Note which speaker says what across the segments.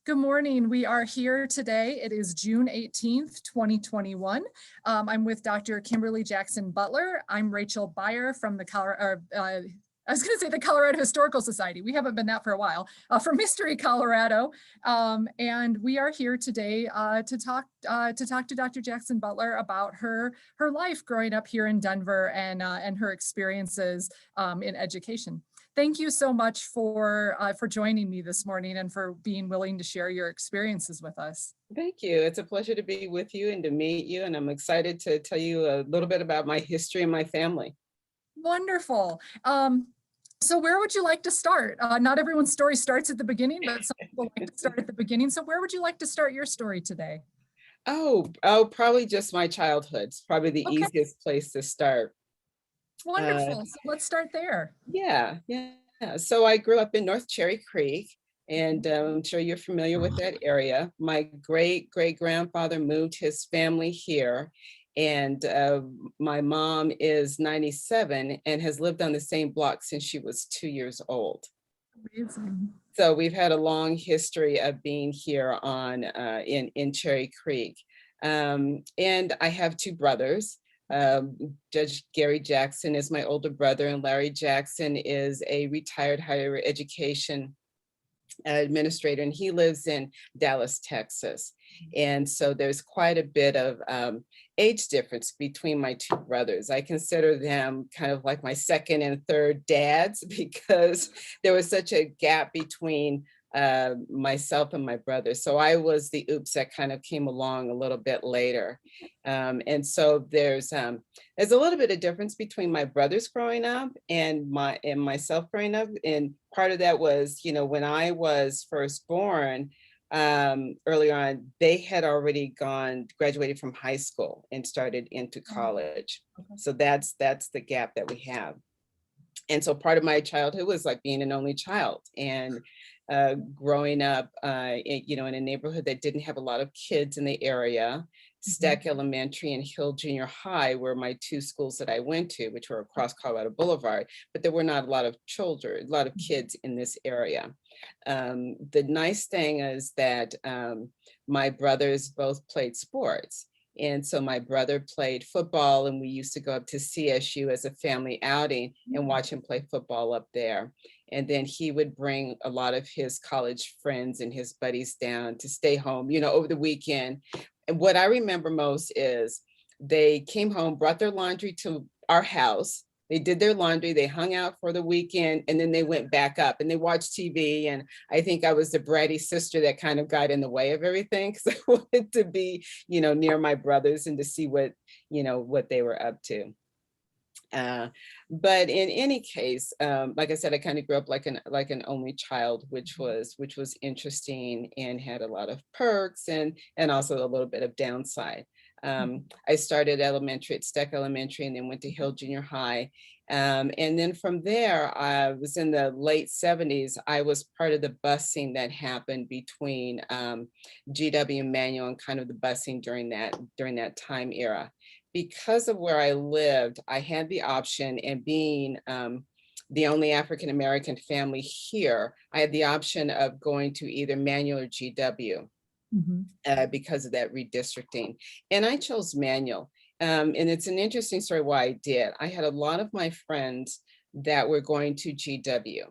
Speaker 1: Good morning. We are here today. It is June 18th, 2021. I'm with Dr. Kimberle Jackson-Butler. I'm Rachel Byer from the the Colorado Historical Society. We haven't been that for a while, from Mystery, Colorado. And we are here today to talk to Dr. Jackson-Butler about her life growing up here in Denver and her experiences in education. Thank you so much for joining me this morning and for being willing to share your experiences with us.
Speaker 2: Thank you. It's a pleasure to be with you and to meet you. And I'm excited to tell you a little bit about my history and my family.
Speaker 1: Wonderful. So where would you like to start? Not everyone's story starts at the beginning, but some people like to start at the beginning. So where would you like to start your story today?
Speaker 2: Probably just my childhood. It's probably the
Speaker 1: Okay,
Speaker 2: easiest place to start.
Speaker 1: wonderful. So let's start there.
Speaker 2: Yeah. So I grew up in North Cherry Creek, and I'm sure you're familiar with that area. My great-great-grandfather moved his family here, and my mom is 97 and has lived on the same block since she was 2 years old.
Speaker 1: Amazing.
Speaker 2: So we've had a long history of being here in Cherry Creek. And I have two brothers. Judge Gary Jackson is my older brother, and Larry Jackson is a retired higher education administrator, and he lives in Dallas, Texas. And so there's quite a bit of age difference between my two brothers. I consider them kind of like my second and third dads because there was such a gap between myself and my brother. So I was the oops that kind of came along a little bit later. And so there's a little bit of difference between my brothers growing up and myself growing up. And part of that was, when I was first born, early on, they had already graduated from high school and started into college.
Speaker 1: Okay.
Speaker 2: So that's the gap that we have. And so part of my childhood was like being an only child and growing up, in a neighborhood that didn't have a lot of kids in the area. Stack Elementary and Hill Junior High were my two schools that I went to, which were across Colorado Boulevard, but there were not a lot of children, a lot of kids in this area. The nice thing is that my brothers both played sports. And so my brother played football, and we used to go up to CSU as a family outing and watch him play football up there. And then he would bring a lot of his college friends and his buddies down to stay home, over the weekend. And what I remember most is they came home, brought their laundry to our house. They did their laundry, they hung out for the weekend, and then they went back up and they watched TV. And I think I was the bratty sister that kind of got in the way of everything because I wanted to be, near my brothers and to see what they were up to. But in any case, like I said, I kind of grew up like an only child, which was interesting and had a lot of perks and also a little bit of downside. I started elementary at Stack Elementary and then went to Hill Junior High. And then from there, I was in the late 70s. I was part of the busing that happened between GW and Manual and kind of the busing during that time era. Because of where I lived, I had the option, and being the only African-American family here, I had the option of going to either Manual or GW. Because of that redistricting. And I chose Manual. And it's an interesting story why I did. I had a lot of my friends that were going to GW.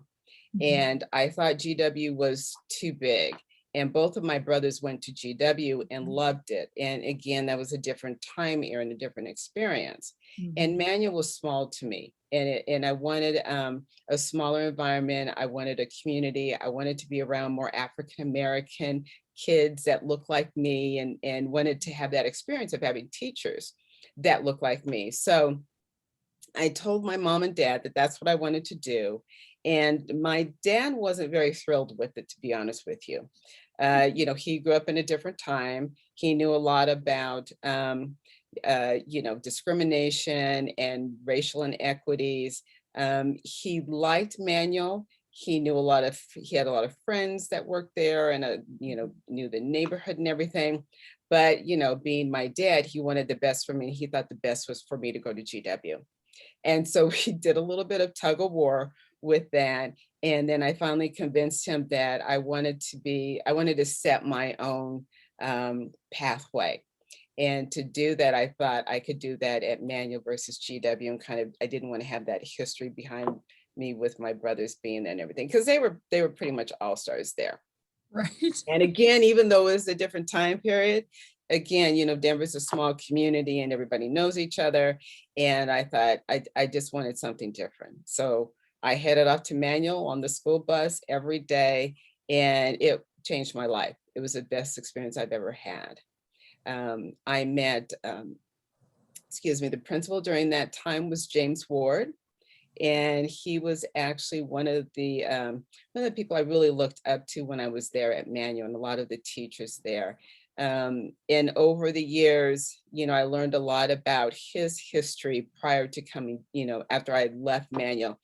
Speaker 2: And I thought GW was too big. And both of my brothers went to GW and loved it. And again, that was a different time era and a different experience. And Manual was small to me. And I wanted a smaller environment. I wanted a community. I wanted to be around more African-American kids that look like me and wanted to have that experience of having teachers that look like me. So I told my mom and dad that that's what I wanted to do. And my dad wasn't very thrilled with it, to be honest with you. He grew up in a different time. He knew a lot about, discrimination and racial inequities. He liked Manual. He had a lot of friends that worked there and, knew the neighborhood and everything. But, being my dad, he wanted the best for me. He thought the best was for me to go to GW. And so we did a little bit of tug of war with that. And then I finally convinced him that I wanted to set my own pathway. And to do that, I thought I could do that at Manual versus GW, and kind of, I didn't want to have that history behind me with my brothers being there and everything, because they were pretty much all-stars there.
Speaker 1: Right.
Speaker 2: And again, even though it's a different time period, again, Denver's a small community and everybody knows each other. And I thought I just wanted something different. So I headed off to Manual on the school bus every day, and it changed my life. It was the best experience I've ever had. I met, the principal during that time was James Ward, and he was actually one of the people I really looked up to when I was there at Manual, and a lot of the teachers there. And over the years, I learned a lot about his history prior to coming, after I left Manual.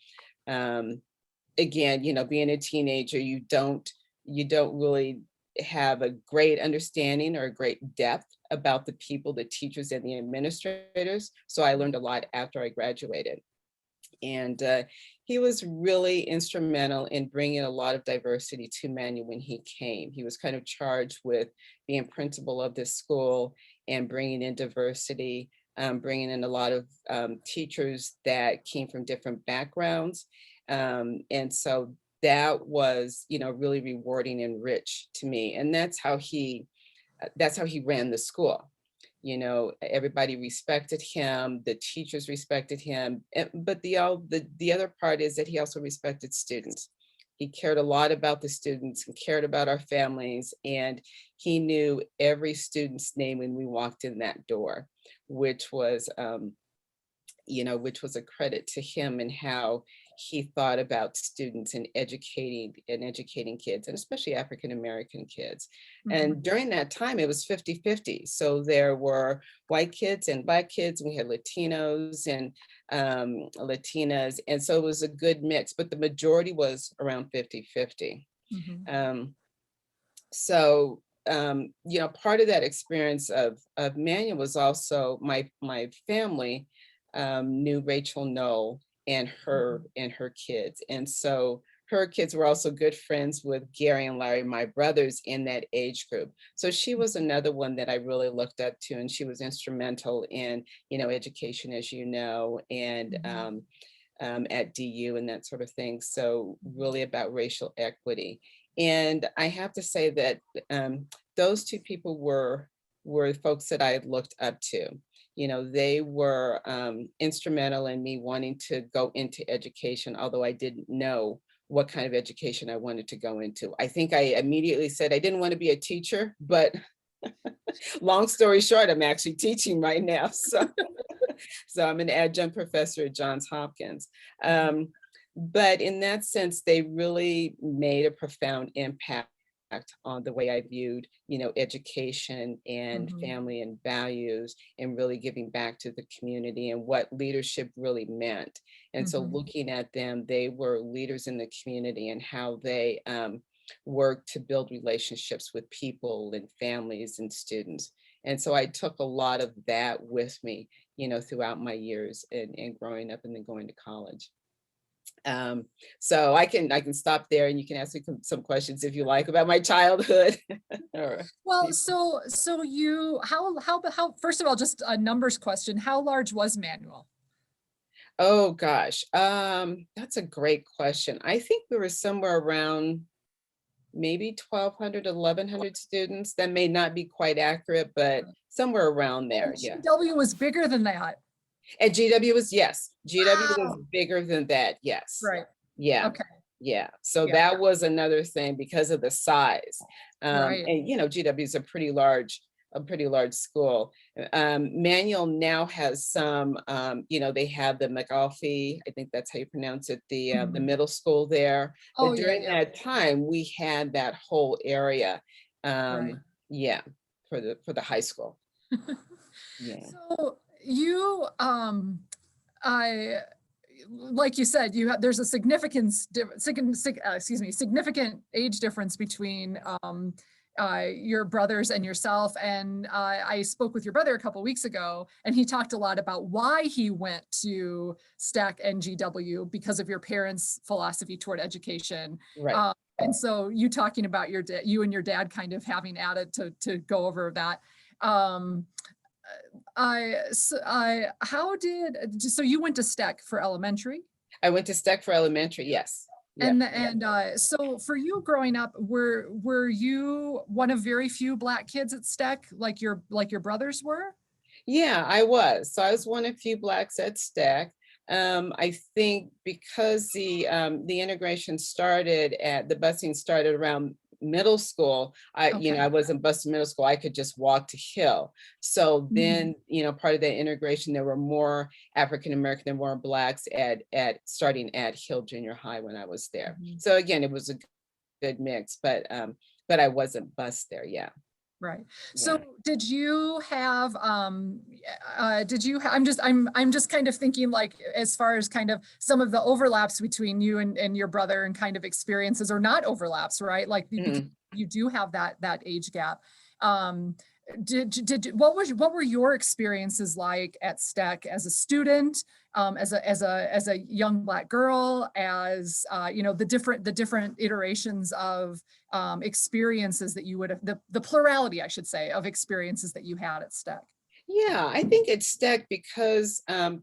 Speaker 2: Again, being a teenager, you don't really have a great understanding or a great depth about the people, the teachers and the administrators. So I learned a lot after I graduated. And he was really instrumental in bringing a lot of diversity to Manual when he came. He was kind of charged with being principal of this school and bringing in diversity, bringing in a lot of teachers that came from different backgrounds. And so that was, really rewarding and rich to me. And that's how he ran the school. Everybody respected him, the teachers respected him, but the other part is that he also respected students. He cared a lot about the students and cared about our families, and he knew every student's name when we walked in that door, which was a credit to him and how he thought about students and educating kids, and especially African-American kids. And during that time, it was 50-50. So there were white kids and Black kids, and we had Latinos and Latinas. And so it was a good mix, but the majority was around 50-50. Part of that experience of Manual was also my family knew Rachel Knoll and her kids. And so her kids were also good friends with Gary and Larry, my brothers, in that age group. So she was another one that I really looked up to, and she was instrumental in, education, as you know, and at DU and that sort of thing. So really about racial equity. And I have to say that those two people were folks that I had looked up to. They were instrumental in me wanting to go into education, although I didn't know what kind of education I wanted to go into. I think I immediately said I didn't want to be a teacher, but long story short, I'm actually teaching right now. So I'm an adjunct professor at Johns Hopkins. But in that sense, they really made a profound impact on the way I viewed, education and family and values, and really giving back to the community and what leadership really meant. And so looking at them, they were leaders in the community and how they worked to build relationships with people and families and students. And so I took a lot of that with me, throughout my years and growing up and then going to college. So I can stop there, and you can ask me some questions if you like about my childhood.
Speaker 1: Well, so you, how, first of all, just a numbers question. How large was Manual?
Speaker 2: Oh gosh, that's a great question. I think we were somewhere around maybe 1,200, 1,100 students. That may not be quite accurate, but somewhere around there. Yeah.
Speaker 1: GW was bigger than that.
Speaker 2: And GW was, yes, GW was
Speaker 1: Wow.
Speaker 2: bigger than that. Yes.
Speaker 1: Right.
Speaker 2: Yeah.
Speaker 1: Okay.
Speaker 2: Yeah. So
Speaker 1: Yeah.
Speaker 2: that was another thing because of the size.
Speaker 1: Right.
Speaker 2: And GW is a pretty large school. Manual now has some, they have the McAuliffe, I think that's how you pronounce it, the middle school there.
Speaker 1: Oh,
Speaker 2: But during
Speaker 1: yeah.
Speaker 2: that time, we had that whole area.
Speaker 1: Right.
Speaker 2: Yeah, for the high school. Yeah.
Speaker 1: So you, I, like you said, there's a significant age difference between your brothers and yourself. And I spoke with your brother a couple weeks ago, and he talked a lot about why he went to STEC and GW because of your parents' philosophy toward education.
Speaker 2: Right.
Speaker 1: And so you talking about you and your dad kind of having added to go over that. Um, so you went to STEC for elementary?
Speaker 2: I went to STEC for elementary, yes. Yep.
Speaker 1: So for you growing up, were you one of very few Black kids at STEC, like your brothers were?
Speaker 2: Yeah, I was. So I was one of few Blacks at STEC. I think because the integration started at the busing started around middle school,
Speaker 1: Okay.
Speaker 2: I wasn't bused in middle school. I could just walk to Hill. So
Speaker 1: Mhm.
Speaker 2: then, part of that integration, there were more African American and more Blacks at starting at Hill Junior High when I was there.
Speaker 1: Mhm.
Speaker 2: So again, it was a good mix, but I wasn't bused there. Yeah.
Speaker 1: Right. So
Speaker 2: Yeah.
Speaker 1: did you have I'm just kind of thinking, like, as far as kind of some of the overlaps between you and your brother and kind of experiences, or not overlaps, right? Like, because
Speaker 2: Mhm.
Speaker 1: you do have that age gap. Um what were your experiences like at STEC as a student, as a young Black girl, as the different iterations of experiences that you would have, the plurality, I should say, of experiences that you had at STEC?
Speaker 2: Yeah, I think it stuck because, I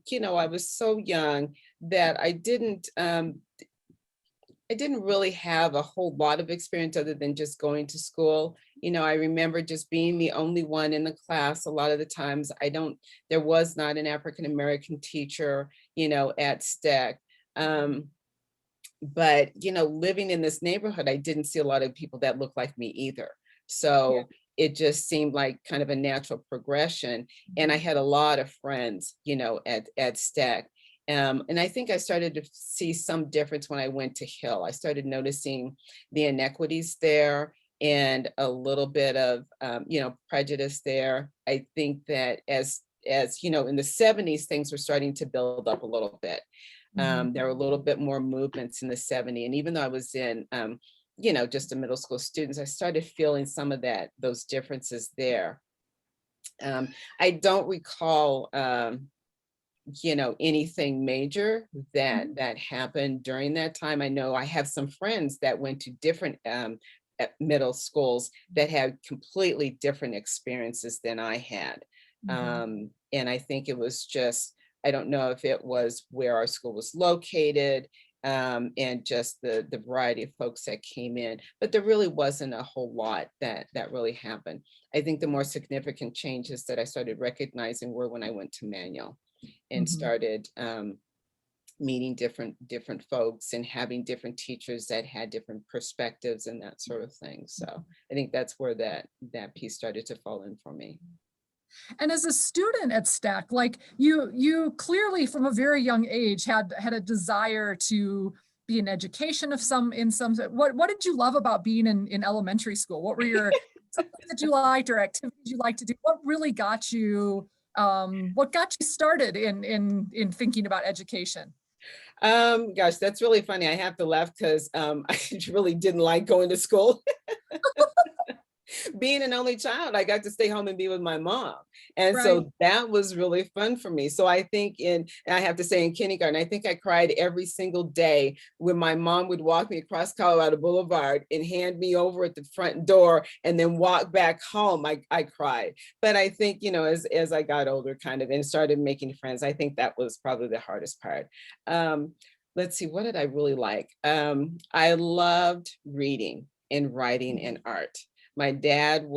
Speaker 2: was so young that I didn't really have a whole lot of experience other than just going to school. I remember just being the only one in the class. A lot of the times there was not an African American teacher, at STEC. Um, but, living in this neighborhood, I didn't see a lot of people that looked like me either.
Speaker 1: Yeah.
Speaker 2: So it just seemed like kind of a natural progression. And I had a lot of friends, at STEC. And I think I started to see some difference when I went to Hill. I started noticing the inequities there and a little bit of, prejudice there. I think that in the 70s, things were starting to build up a little bit.
Speaker 1: Mhm.
Speaker 2: There were a little bit more movements in the 70s. And even though I was in, just a middle school students, I started feeling some of those differences there. I don't recall, anything major
Speaker 1: Mhm.
Speaker 2: that happened during that time. I know I have some friends that went to different middle schools that had completely different experiences than I had.
Speaker 1: Mhm.
Speaker 2: And I think it was just, I don't know if it was where our school was located, and just the variety of folks that came in, but there really wasn't a whole lot that really happened. I think the more significant changes that I started recognizing were when I went to Manual and
Speaker 1: Mhm.
Speaker 2: started meeting different folks and having different teachers that had different perspectives and that sort of thing. So I think that's where that piece started to fall in for me.
Speaker 1: And as a student at STEC, like, you clearly from a very young age had a desire to be in education of some. What did you love about being in elementary school? What were your subjects that you liked or activities you liked to do? What really got you what got you started in thinking about education?
Speaker 2: Gosh, that's really funny. I have to laugh because I really didn't like going to school. Being an only child, I got to stay home and be with my mom. And
Speaker 1: Right.
Speaker 2: so that was really fun for me. So I think I have to say in kindergarten, I think I cried every single day when my mom would walk me across Colorado Boulevard and hand me over at the front door and then walk back home. I cried. But I think, as I got older kind of and started making friends, I think that was probably the hardest part. Let's see, what did I really like? I loved reading and writing and art. My dad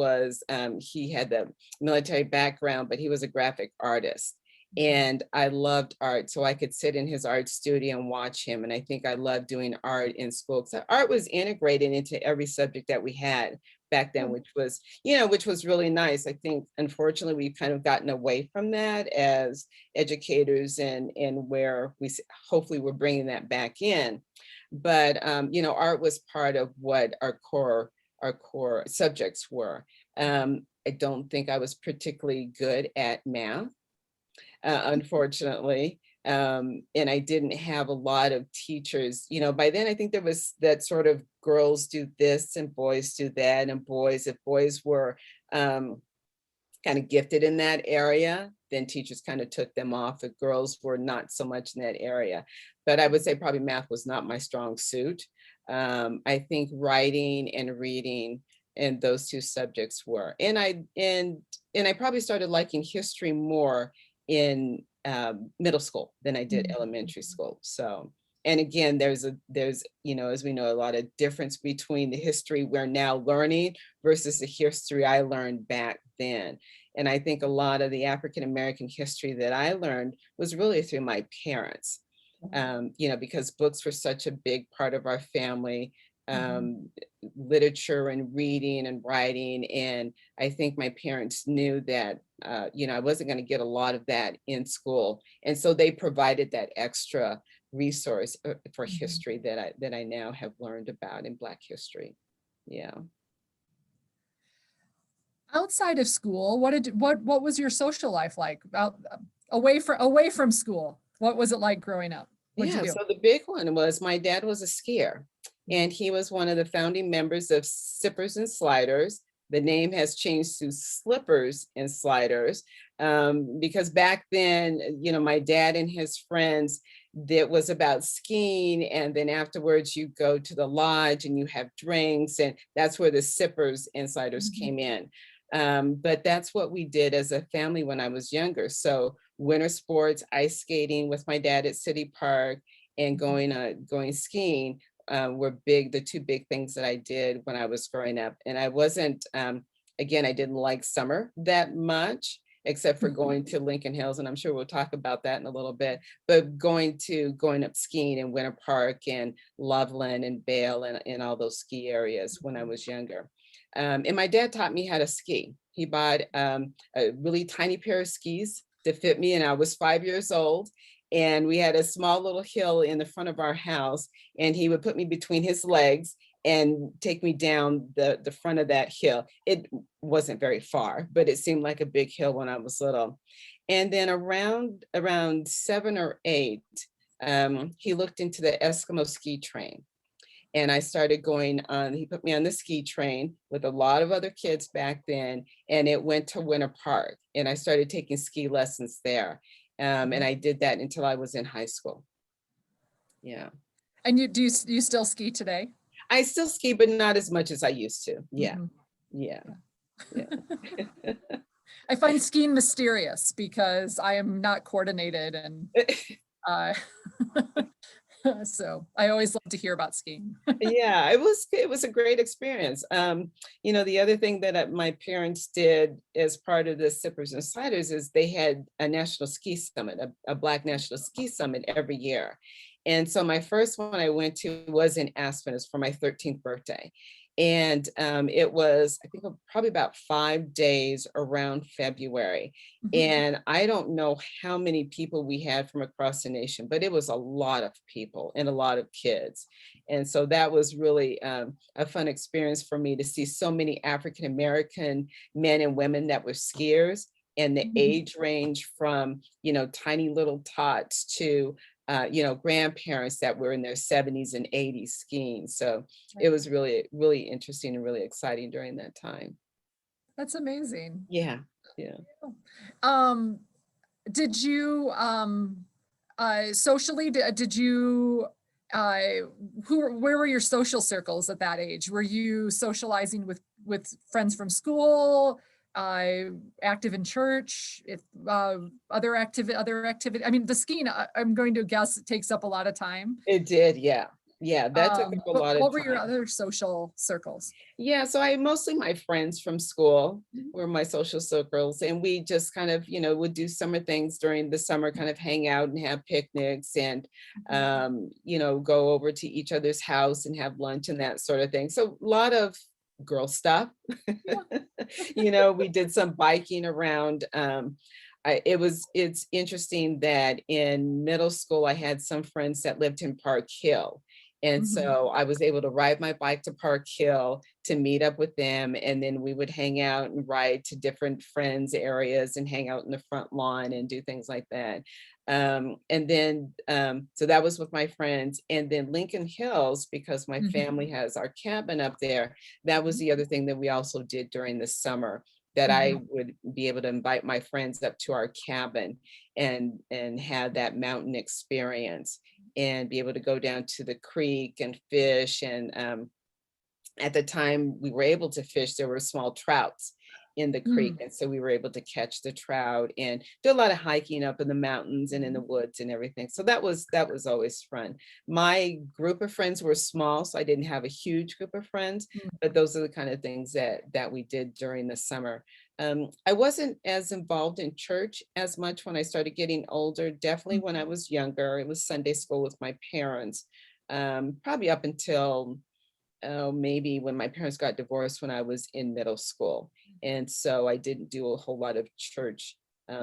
Speaker 2: he had the military background, but he was a graphic artist. And I loved art. So I could sit in his art studio and watch him. And I think I loved doing art in school. So art was integrated into every subject that we had back then, which was really nice. I think, unfortunately, we've kind of gotten away from that as educators and where hopefully we're bringing that back in. But, art was part of what our core subjects were. I don't think I was particularly good at math, unfortunately. And I didn't have a lot of teachers. By then, I think there was that sort of girls do this and boys do that, and if boys were kind of gifted in that area, then teachers kind of took them off. If girls were not so much in that area. But I would say probably math was not my strong suit. I think writing and reading and those two subjects were. And I probably started liking history more in middle school than I did elementary school. So, and again, there's, as we know, a lot of difference between the history we're now learning versus the history I learned back then. And I think a lot of the African-American history that I learned was really through my parents, because books were such a big part of our family, literature and reading and writing. And I think my parents knew that, I wasn't going to get a lot of that in school. And so they provided that extra resource for history that I now have learned about in Black history. Yeah.
Speaker 1: Outside of school, what was your social life like? Away from school? What was it like growing up? What'd you do?
Speaker 2: So the big one was my dad was a skier, and he was one of the founding members of Sippers and Sliders. The name has changed to Slippers and Sliders, because back then, my dad and his friends, that was about skiing, and then afterwards you go to the lodge and you have drinks, and that's where the Sippers and Sliders came in. But that's what we did as a family when I was younger. So winter sports, ice skating with my dad at City Park, and going skiing were the two big things that I did when I was growing up. And I wasn't, again, I didn't like summer that much, except for going to Lincoln Hills, and I'm sure we'll talk about that in a little bit, but going up skiing in Winter Park and Loveland and Vail and all those ski areas when I was younger. And my dad taught me how to ski. He bought a really tiny pair of skis to fit me, and I was 5 years old. And we had a small little hill in the front of our house, and he would put me between his legs and take me down the front of that hill. It wasn't very far, but it seemed like a big hill when I was little. And then around 7 or 8, he looked into the Eskimo ski train. And I started he put me on the ski train with a lot of other kids back then, and it went to Winter Park. And I started taking ski lessons there. And I did that until I was in high school. Yeah.
Speaker 1: And do you still ski today?
Speaker 2: I still ski, but not as much as I used to. Yeah. Yeah.
Speaker 1: I find skiing mysterious because I am not coordinated, and so I always love to hear about skiing.
Speaker 2: Yeah, it was a great experience. The other thing that my parents did as part of the Sippers and Sliders is they had a national ski summit, a Black national ski summit every year. And so my first one I went to was in Aspen. It was for my 13th birthday. And it was, I think, probably about 5 days around February. And I don't know how many people we had from across the nation, but it was a lot of people and a lot of kids. And so that was really a fun experience for me to see so many African-American men and women that were skiers, and the age range from, tiny little tots to grandparents that were in their 70s and 80s skiing. So it was really, really interesting and really exciting during that time.
Speaker 1: That's amazing.
Speaker 2: Yeah. Yeah.
Speaker 1: Did you socially, did you where were your social circles at that age? Were you socializing with friends from school, active in church, other activity? I mean, the skiing, I'm going to guess it takes up a lot of time.
Speaker 2: It did, yeah. Yeah, that took up a lot of time.
Speaker 1: What were your other social circles?
Speaker 2: Yeah, so mostly my friends from school were my social circles, and we just kind of, would do summer things during the summer, kind of hang out and have picnics and, go over to each other's house and have lunch and that sort of thing. So a lot of girl stuff. We did some biking around. It's interesting that in middle school, I had some friends that lived in Park Hill. And so I was able to ride my bike to Park Hill to meet up with them. And then we would hang out and ride to different friends' areas and hang out in the front lawn and do things like that. So that was with my friends. And then Lincoln Hills, because my family has our cabin up there, that was the other thing that we also did during the summer, that I would be able to invite my friends up to our cabin and have that mountain experience and be able to go down to the creek and fish. And at the time we were able to fish, there were small trouts in the creek. And so we were able to catch the trout and do a lot of hiking up in the mountains and in the woods and everything. So that was always fun. My group of friends were small, so I didn't have a huge group of friends, but those are the kind of things that we did during the summer. I wasn't as involved in church as much when I started getting older. Definitely when I was younger, it was Sunday school with my parents, probably up until maybe when my parents got divorced when I was in middle school. And so I didn't do a whole lot of church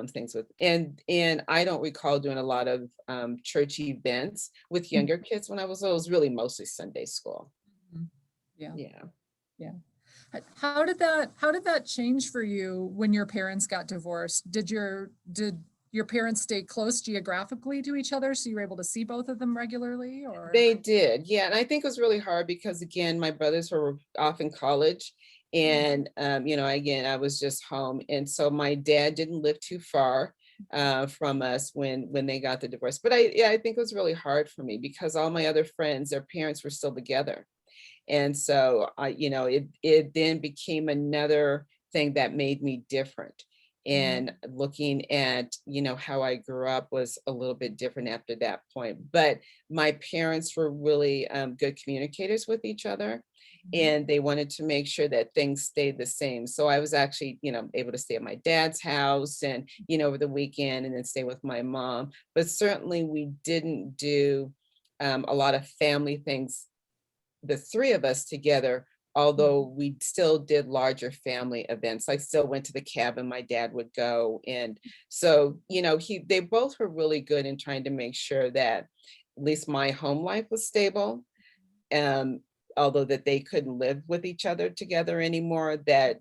Speaker 2: things with, and I don't recall doing a lot of church events with younger kids when I was little. It was really mostly Sunday school.
Speaker 1: Yeah.
Speaker 2: Yeah.
Speaker 1: Yeah. How did that change for you when your parents got divorced? Did your parents stay close geographically to each other so you were able to see both of them regularly, or?
Speaker 2: They did. Yeah. And I think it was really hard because again, my brothers were off in college. And again, I was just home. And so my dad didn't live too far from us when they got the divorce. But I think it was really hard for me because all my other friends, their parents were still together. And so it then became another thing that made me different. And looking at, how I grew up was a little bit different after that point. But my parents were really good communicators with each other. And they wanted to make sure that things stayed the same. So I was actually, able to stay at my dad's house and, over the weekend and then stay with my mom. But certainly we didn't do a lot of family things, the three of us together, although we still did larger family events. I still went to the cabin, my dad would go. And so, they both were really good in trying to make sure that at least my home life was stable. Although that they couldn't live with each other together anymore, that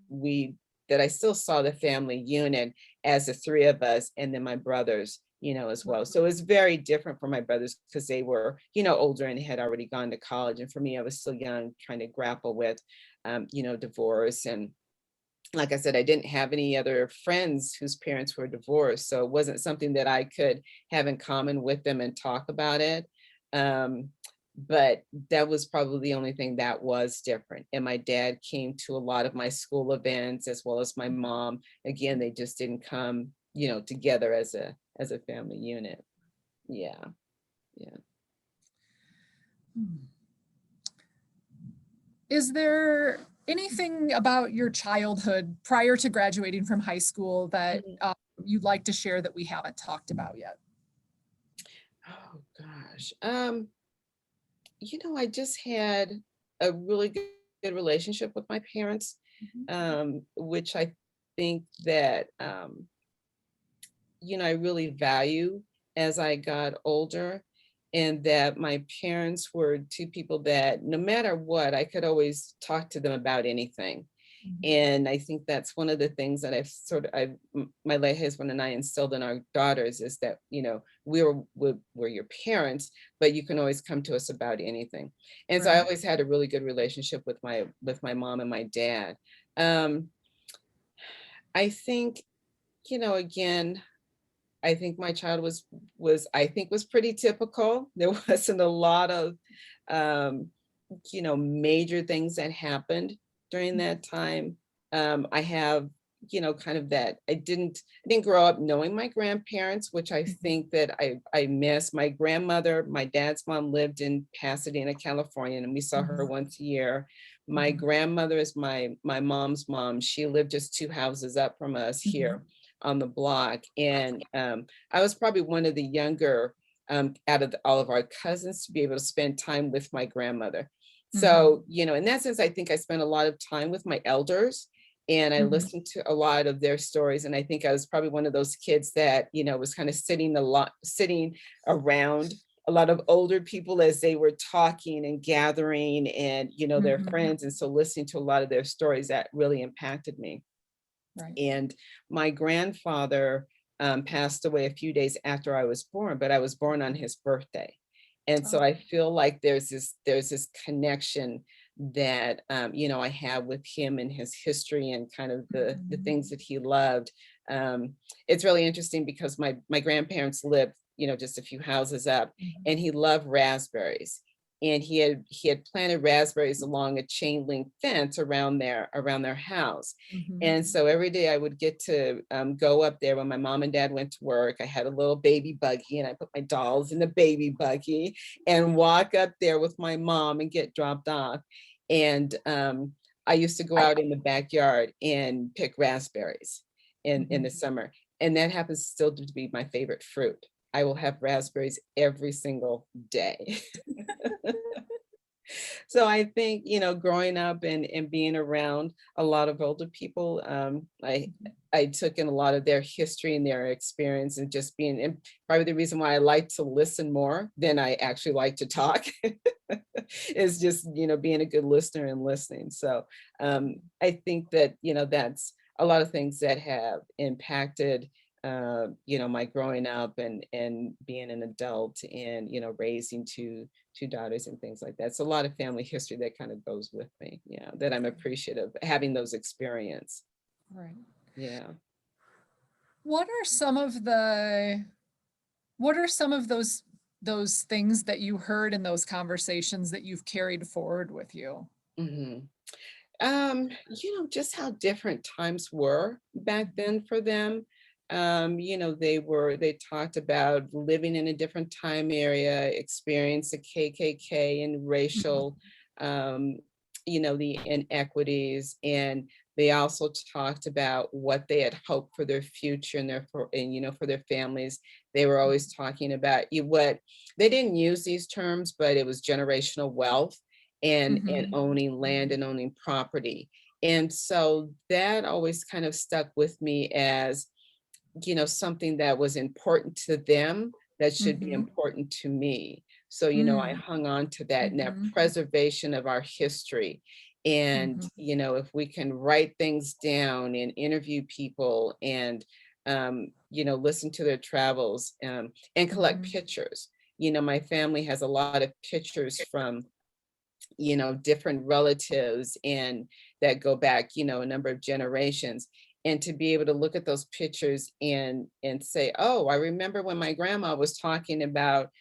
Speaker 2: I still saw the family unit as the three of us and then my brothers, as well. So it's very different for my brothers because they were, older and had already gone to college. And for me, I was still young, trying to grapple with, divorce. And like I said, I didn't have any other friends whose parents were divorced. So it wasn't something that I could have in common with them and talk about it. But that was probably the only thing that was different. And my dad came to a lot of my school events as well as my mom. Again, they just didn't come, together as a family unit. Yeah. Yeah.
Speaker 1: Is there anything about your childhood prior to graduating from high school that you'd like to share that we haven't talked about yet?
Speaker 2: Oh gosh. I just had a really good relationship with my parents, which I think that I really value as I got older, and that my parents were two people that no matter what, I could always talk to them about anything. And I think that's one of the things that my late husband and I instilled in our daughters is that, we're your parents, but you can always come to us about anything. And so I always had a really good relationship with my mom and my dad. I think, again, I think my child was pretty typical. There wasn't a lot of, major things that happened during that time. I have, kind of that I didn't grow up knowing my grandparents, which I think that I miss. My grandmother, my dad's mom lived in Pasadena, California, and we saw her once a year. My grandmother is my mom's mom. She lived just two houses up from us here on the block. And I was probably one of the younger out of all of our cousins to be able to spend time with my grandmother. So, in that sense, I think I spent a lot of time with my elders and I listened to a lot of their stories. And I think I was probably one of those kids that, was kind of sitting around a lot of older people as they were talking and gathering and, their
Speaker 1: Mhm.
Speaker 2: friends. And so listening to a lot of their stories, that really impacted me.
Speaker 1: Right.
Speaker 2: And my grandfather passed away a few days after I was born, but I was born on his birthday. And so
Speaker 1: Oh.
Speaker 2: I feel like there's this connection that I have with him and his history and kind of the
Speaker 1: Mhm.
Speaker 2: things that he loved. It's really interesting because my grandparents lived, just a few houses up,
Speaker 1: Mhm.
Speaker 2: and he loved raspberries. And he had planted raspberries along a chain link fence around their house.
Speaker 1: Mhm.
Speaker 2: And so every day I would get to go up there when my mom and dad went to work. I had a little baby buggy and I put my dolls in the baby buggy and walk up there with my mom and get dropped off. And I used to go out in the backyard and pick raspberries in
Speaker 1: Mhm.
Speaker 2: the summer. And that happens still to be my favorite fruit. I will have raspberries every single day. So I think, growing up and being around a lot of older people, I took in a lot of their history and their experience and just being, and probably the reason why I like to listen more than I actually like to talk is just, being a good listener and listening. So I think that, that's a lot of things that have impacted my growing up and being an adult and, raising two daughters and things like that. So a lot of family history that kind of goes with me. Yeah, that I'm appreciative having those experience.
Speaker 1: Right.
Speaker 2: Yeah.
Speaker 1: What are some of the what are some of those things that you heard in those conversations that you've carried forward with you?
Speaker 2: hmm just how different times were back
Speaker 1: Mhm.
Speaker 2: then for them. They talked about living in a different time area, experience the KKK and
Speaker 1: Mhm.
Speaker 2: racial, um, the inequities. And they also talked about what they had hoped for their future and for their families. They were always talking about what they didn't use these terms, but it was generational wealth and
Speaker 1: Mhm.
Speaker 2: owning land and owning property. And so that always kind of stuck with me as, something that was important to them that should be
Speaker 1: Mhm.
Speaker 2: important to me. So, I
Speaker 1: Mm.
Speaker 2: hung on to that and that
Speaker 1: Mhm.
Speaker 2: preservation of our history. And,
Speaker 1: Mhm.
Speaker 2: if we can write things down and interview people and, listen to their travels and collect
Speaker 1: Mhm.
Speaker 2: pictures. My family has a lot of pictures from different relatives and that go back, a number of generations. And to be able to look at those pictures and say, oh, I remember when my grandma was talking about,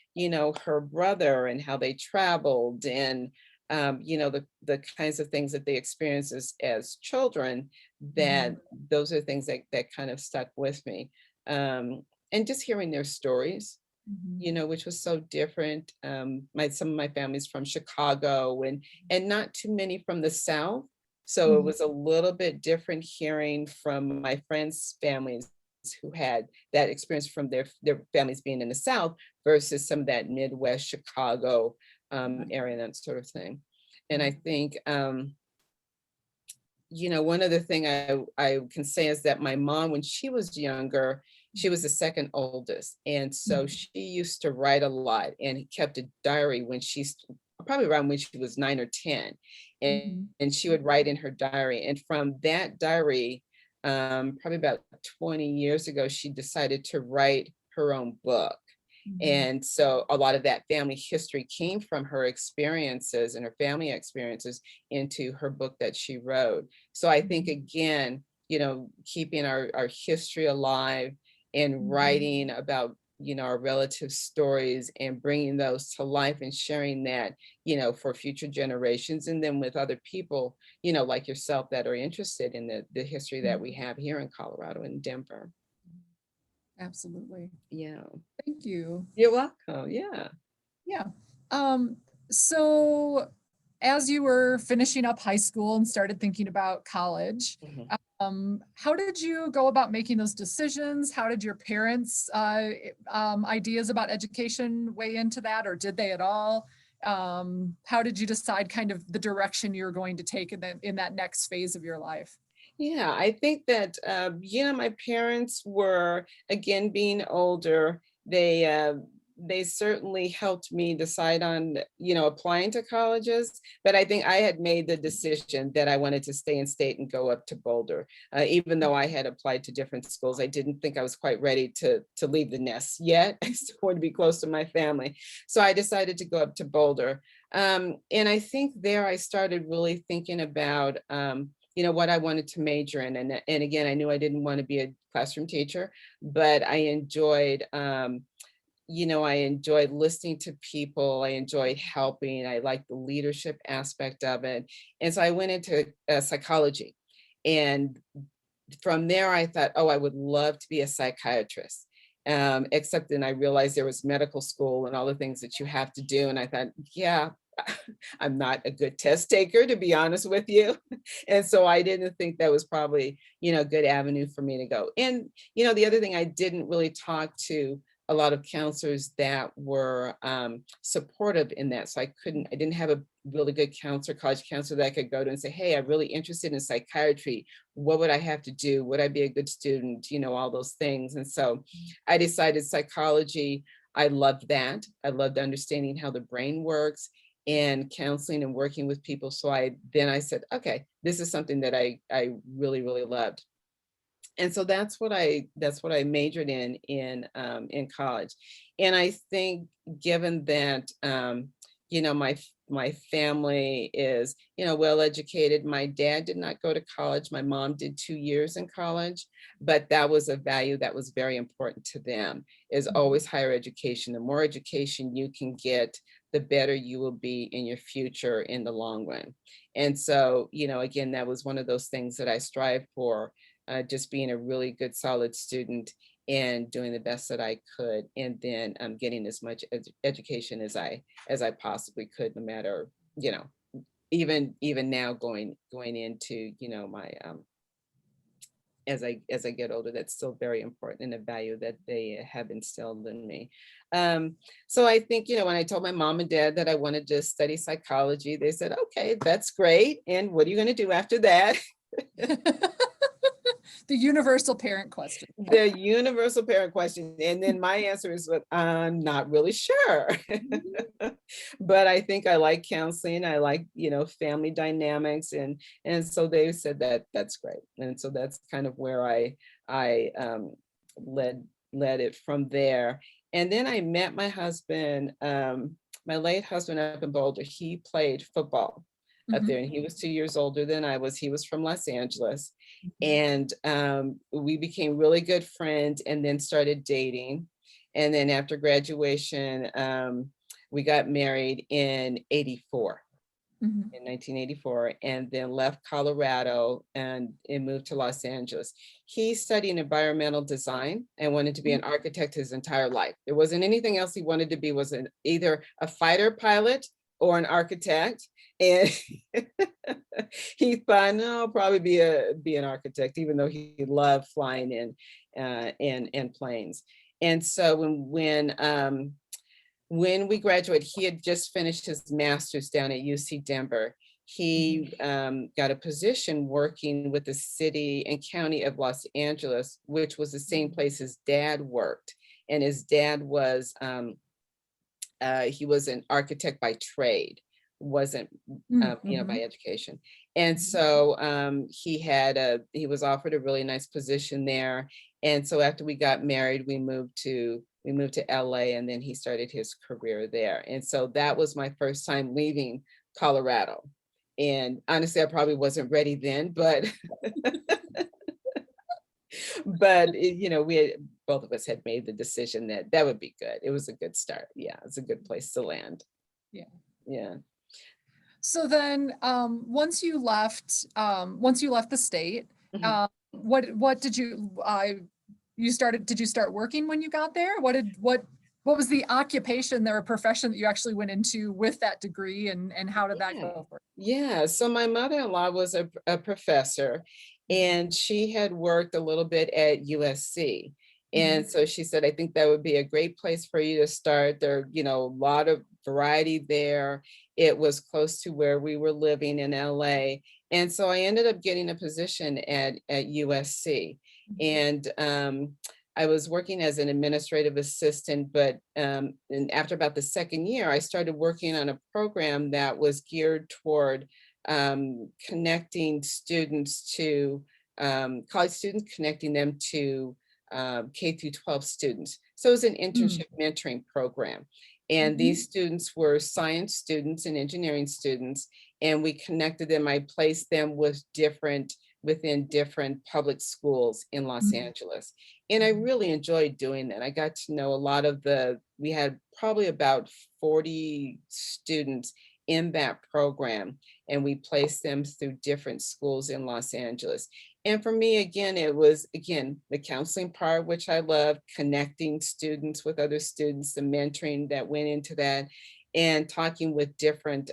Speaker 2: her brother and how they traveled and the kinds of things that they experienced as children, that
Speaker 1: Mhm.
Speaker 2: those are things that kind of stuck with me. And just hearing their stories,
Speaker 1: Mhm.
Speaker 2: which was so different. Some of my family's from Chicago and not too many from the South. So it
Speaker 1: Mhm.
Speaker 2: was a little bit different hearing from my friends' families who had that experience from their families being in the South versus some of that Midwest Chicago
Speaker 1: Right.
Speaker 2: area, that sort of thing. And I
Speaker 1: Right.
Speaker 2: think one other thing I can say is that my mom, when she was younger, she was the second oldest. And so
Speaker 1: Mhm.
Speaker 2: she used to write a lot and kept a diary probably around when she was 9 or 10. And,
Speaker 1: Mhm.
Speaker 2: and she would write in her diary. And from that diary, probably about 20 years ago, she decided to write her own book.
Speaker 1: Mhm.
Speaker 2: And so a lot of that family history came from her experiences and her family experiences into her book that she wrote. So I think
Speaker 1: Mhm.
Speaker 2: again, keeping our history alive and
Speaker 1: Mhm.
Speaker 2: writing about, our relative stories and bringing those to life and sharing that, for future generations. And then with other people, like yourself that are interested in the history that we
Speaker 1: Mhm.
Speaker 2: have here in Colorado and Denver.
Speaker 1: Absolutely.
Speaker 2: Yeah.
Speaker 1: Thank you.
Speaker 2: You're welcome. Yeah.
Speaker 1: Yeah. Um, so as you were finishing up high school and started thinking about college,
Speaker 2: Mhm.
Speaker 1: how did you go about making those decisions? How did your parents' ideas about education weigh into that, or did they at all? How did you decide kind of the direction you're going to take in that next phase of your life?
Speaker 2: Yeah, I think that, my parents were, again, being older, they certainly helped me decide on, applying to colleges, but I think I had made the decision that I wanted to stay in state and go up to Boulder. Even though I had applied to different schools, I didn't think I was quite ready to leave the nest yet. I still want to be close to my family. So I decided to go up to Boulder. And I think there I started really thinking about, what I wanted to major in. And again, I knew I didn't want to be a classroom teacher, but I enjoyed listening to people. I enjoyed helping. I liked the leadership aspect of it. And so I went into psychology. And from there, I thought, oh, I would love to be a psychiatrist. Except then I realized there was medical school and all the things that you have to do. And I thought, yeah, I'm not a good test taker, to be honest with you. And so I didn't think that was probably, a good avenue for me to go. And, the other thing, I didn't really talk to a lot of counselors that were supportive in that. So I didn't have a really good college counselor that I could go to and say, hey, I'm really interested in psychiatry. What would I have to do? Would I be a good student? All those things. And so I decided psychology. I loved that. I loved understanding how the brain works and counseling and working with people. So I said, okay, this is something that I really, really loved. And so that's what I majored in college. And I think given that my family is well educated. My dad did not go to college. My mom did 2 years in college, but that was a value that was very important to them, is always higher education. The more education you can get, the better you will be in your future in the long run. And so, again, that was one of those things that I strive for. Just being a really good, solid student and doing the best that I could, and then getting as much education as I possibly could, no matter, even now going into, my as I get older, that's still very important and a value that they have instilled in me. So I think, when I told my mom and dad that I wanted to study psychology, they said, okay, that's great. And what are you going to do after that?
Speaker 1: The universal parent question.
Speaker 2: The universal parent question. And then my answer is, well, I'm not really sure. But I think I like counseling. I like, family dynamics. And so they said that that's great. And so that's kind of where I led it from there. And then I met my husband, my late husband, up in Boulder. He played football up there, and he was 2 years older than I was. He was from Los Angeles. And we became really good friends and then started dating. And then after graduation, we got married in 84, in 1984, and then left Colorado and moved to Los Angeles. He studied environmental design and wanted to be an architect his entire life. There wasn't anything else he wanted to be, was either a fighter pilot or an architect. And he thought, no, I'll probably be an architect, even though he loved flying in planes. And so when we graduated, he had just finished his master's down at UC Denver. He got a position working with the city and county of Los Angeles, which was the same place his dad worked. And his dad was he was an architect by trade, wasn't by education. And so he was offered a really nice position there. And so after we got married, we moved to LA, and then he started his career there. And so that was my first time leaving Colorado. And honestly, I probably wasn't ready then, but both of us had made the decision that would be good. It was a good start. Yeah, it's a good place to land. Yeah.
Speaker 1: So then, once you left the state, what did you did you start working when you got there? What was the occupation or profession that you actually went into with that degree, and how did that go for you?
Speaker 2: Yeah, so my mother-in-law was a professor, and she had worked a little bit at USC. And so she said, I think that would be a great place for you to start. There, a lot of variety there. It was close to where we were living in LA. And so I ended up getting a position at USC. And I was working as an administrative assistant, but and after about the second year, I started working on a program that was geared toward connecting students to college students, connecting them to K through 12 students. So it was an
Speaker 1: Mm,
Speaker 2: internship mentoring program. And
Speaker 1: mhm,
Speaker 2: these students were science students and engineering students, and we connected them. I placed them with within different public schools in Los
Speaker 1: mm,
Speaker 2: Angeles. And I
Speaker 1: mhm,
Speaker 2: really enjoyed doing that. I got to know a lot of we had probably about 40 students in that program, and we placed them through different schools in Los Angeles. And for me, again, it was, again, the counseling part, which I love, connecting students with other students, the mentoring that went into that, and talking with different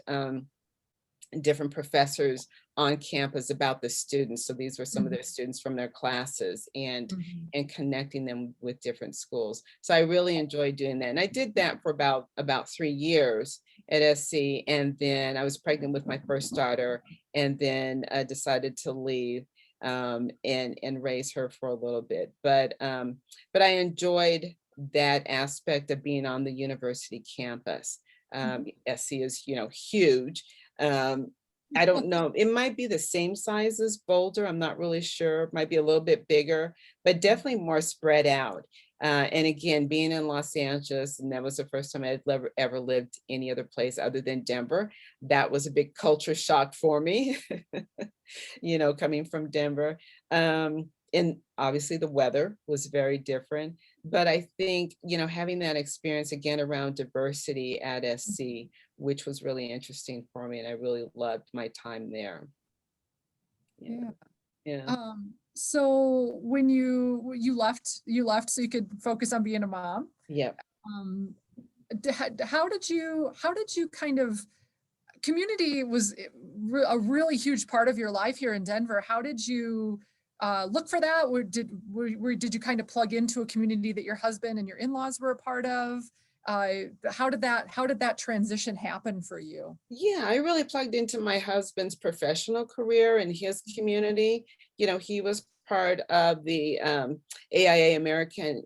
Speaker 2: professors on campus about the students. So these were some of
Speaker 1: mhm,
Speaker 2: their students from their classes,
Speaker 1: mhm,
Speaker 2: and connecting them with different schools. So I really enjoyed doing that. And I did that for about 3 years at SC. And then I was pregnant with my first daughter, and then decided to leave and raise her for a little bit. But I enjoyed that aspect of being on the university campus.
Speaker 1: mhm.
Speaker 2: SC is, huge. um, I don't know, it might be the same size as Boulder, I'm not really sure, it might be a little bit bigger, but definitely more spread out. And again, being in Los Angeles, and that was the first time I'd ever lived any other place other than Denver. That was a big culture shock for me, coming from Denver. And obviously the weather was very different. But I think, having that experience again around diversity at SC, which was really interesting for me, and I really loved my time there. Yeah,
Speaker 1: Yeah.
Speaker 2: yeah,
Speaker 1: So when you left so you could focus on being a mom.
Speaker 2: yeah.
Speaker 1: Um, how did you kind of community was a really huge part of your life here in Denver. How did you look for that? Did you kind of plug into a community that your husband and your in-laws were a part of? How did that transition happen for you?
Speaker 2: Yeah, I really plugged into my husband's professional career and his community. He was part of the AIA American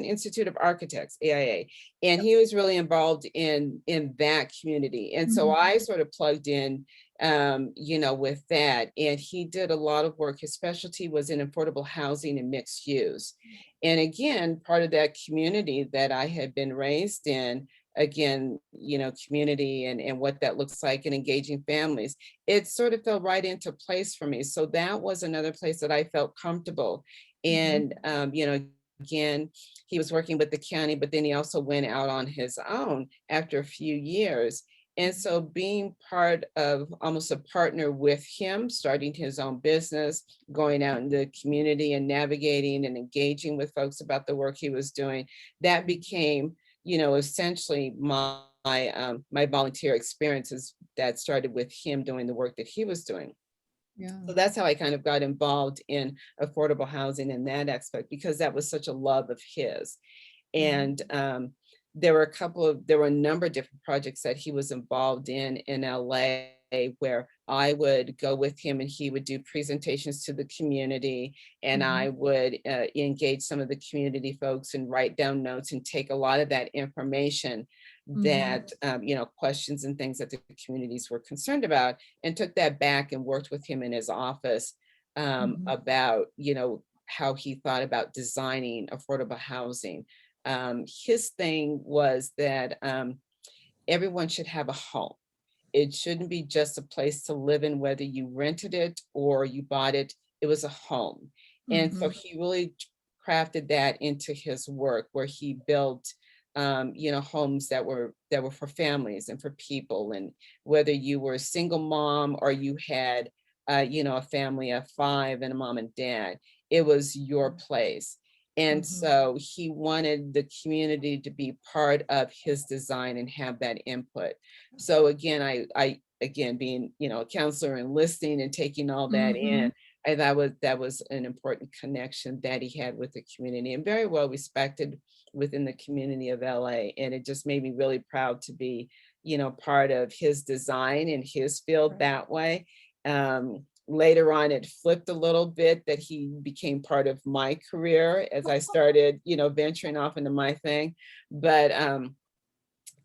Speaker 2: Institute of Architects, AIA, and he was really involved in that community. And so
Speaker 1: Mhm,
Speaker 2: I sort of plugged in, with that. And he did a lot of work. His specialty was in affordable housing and mixed use. And again, part of that community that I had been raised in, again, community and what that looks like and engaging families, it sort of fell right into place for me. So that was another place that I felt comfortable.
Speaker 1: mhm,
Speaker 2: And, again, he was working with the county, but then he also went out on his own after a few years. And so being part of almost a partner with him, starting his own business, going out in the community and navigating and engaging with folks about the work he was doing, that became, essentially my volunteer experiences that started with him doing the work that he was doing.
Speaker 1: yeah.
Speaker 2: So that's how I kind of got involved in affordable housing in that aspect, because that was such a love of his.
Speaker 1: Mhm,
Speaker 2: And there were a number of different projects that he was involved in LA, where I would go with him and he would do presentations to the community, and
Speaker 1: mhm,
Speaker 2: I would engage some of the community folks and write down notes and take a lot of that information,
Speaker 1: mhm,
Speaker 2: that questions and things that the communities were concerned about, and took that back and worked with him in his office
Speaker 1: mhm,
Speaker 2: about how he thought about designing affordable housing. His thing was that everyone should have a home. It shouldn't be just a place to live in, whether you rented it or you bought it, it was a home. And so
Speaker 1: mhm,
Speaker 2: he really crafted that into his work, where he built homes that were for families and for people. And whether you were a single mom or you had a family of five and a mom and dad, it was your place. And
Speaker 1: mhm.
Speaker 2: so he wanted the community to be part of his design and have that input. So again, I again, being, a counselor and listening and taking all that
Speaker 1: Mhm.
Speaker 2: in, that was an important connection that he had with the community, and very well respected within the community of LA. And it just made me really proud to be, part of his design in his field
Speaker 1: Right.
Speaker 2: that way. later on, it flipped a little bit that he became part of my career as I started, venturing off into my thing. But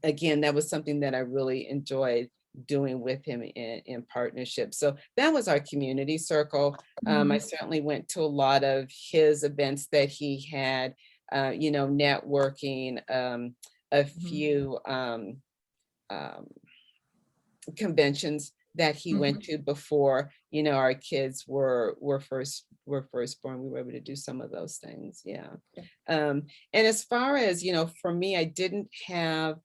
Speaker 2: again, that was something that I really enjoyed doing with him in partnership. So that was our community circle. I certainly went to a lot of his events that he had, networking, a few um, conventions that he went to before, our kids were first born. We were able to do some of those things. Yeah. And as far as, for me, I didn't have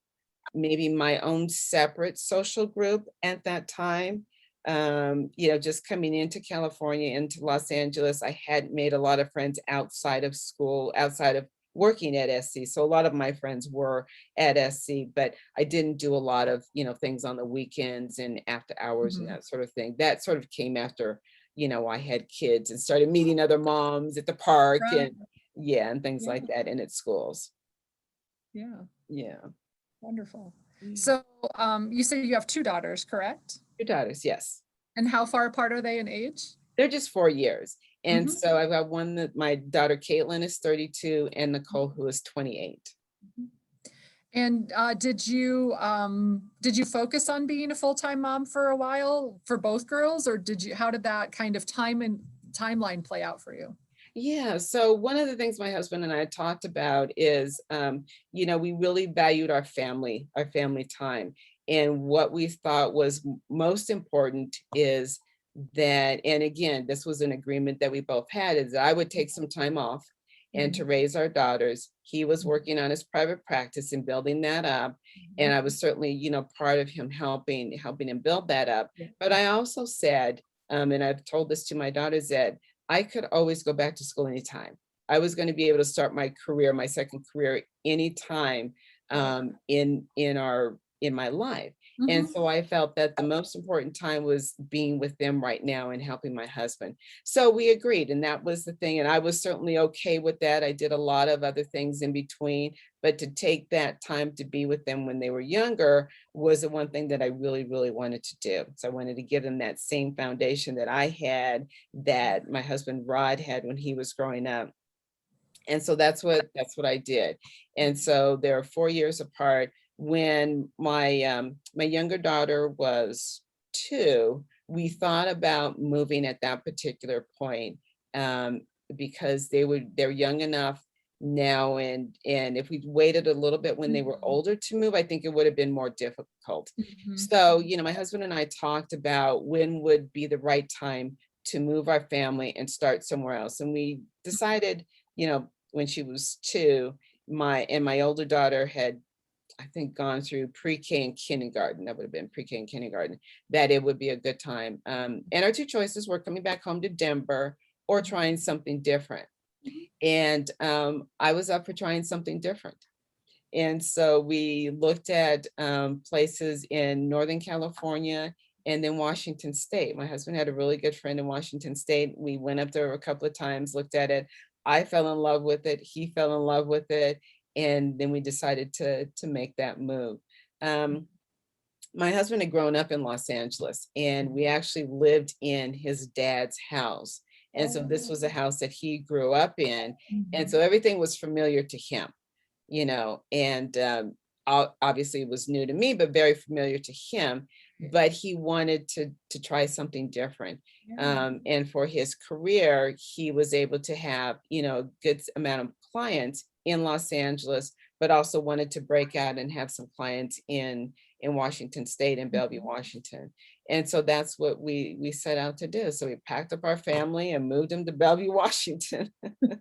Speaker 2: maybe my own separate social group at that time. Just coming into California, into Los Angeles, I hadn't made a lot of friends outside of school, outside of working at SC. So a lot of my friends were at SC, but I didn't do a lot of, things on the weekends and after hours and that sort of thing. That sort of came after, I had kids and started meeting other moms at the park
Speaker 1: Right.
Speaker 2: and things like that, and at schools.
Speaker 1: Yeah.
Speaker 2: Yeah.
Speaker 1: Wonderful. So you said you have 2 daughters, correct?
Speaker 2: 2 daughters, yes.
Speaker 1: And how far apart are they in age?
Speaker 2: They're just 4 years. And so I've got one that my daughter Caitlin is 32 and Nicole, who is 28.
Speaker 1: And did you focus on being a full-time mom for a while for both girls, or how did that kind of timeline play out for you?
Speaker 2: Yeah. So one of the things my husband and I talked about is, we really valued our family time. And what we thought was most important is that, and again, this was an agreement that we both had, is that I would take some time off and to raise our daughters. He was working on his private practice and building that up. And I was certainly, part of him helping him build that up. But I also said, and I've told this to my daughters, that I could always go back to school anytime. I was going to be able to start my career, my second career, anytime in my life. And so I felt that the most important time was being with them right now and helping my husband. So we agreed, and that was the thing. And I was certainly okay with that. I did a lot of other things in between, but to take that time to be with them when they were younger was the one thing that I really, really wanted to do. So I wanted to give them that same foundation that I had, that my husband Rod had when he was growing up. And so that's what I did. And so they're 4 years apart. When my younger daughter was 2, we thought about moving at that particular point, because they're young enough now, and if we waited a little bit when they were older to move, I think it would have been more difficult. So, my husband and I talked about when would be the right time to move our family and start somewhere else. And we decided, when she was 2, my older daughter had, I think, gone through pre-K and kindergarten. That would have been pre-K and kindergarten, that it would be a good time. And our 2 choices were coming back home to Denver or trying something different. And I was up for trying something different. And so we looked at places in Northern California and then Washington State. My husband had a really good friend in Washington State. We went up there a couple of times, looked at it. I fell in love with it. He fell in love with it. And then we decided to make that move. My husband had grown up in Los Angeles, and we actually lived in his dad's house. And so this was a house that he grew up in. And so everything was familiar to him, and obviously it was new to me, but very familiar to him. But he wanted to try something different. And for his career, he was able to have, a good amount of clients in Los Angeles, but also wanted to break out and have some clients in Washington State and Bellevue, Washington. And so that's what we set out to do. So we packed up our family and moved them to Bellevue, Washington.
Speaker 1: So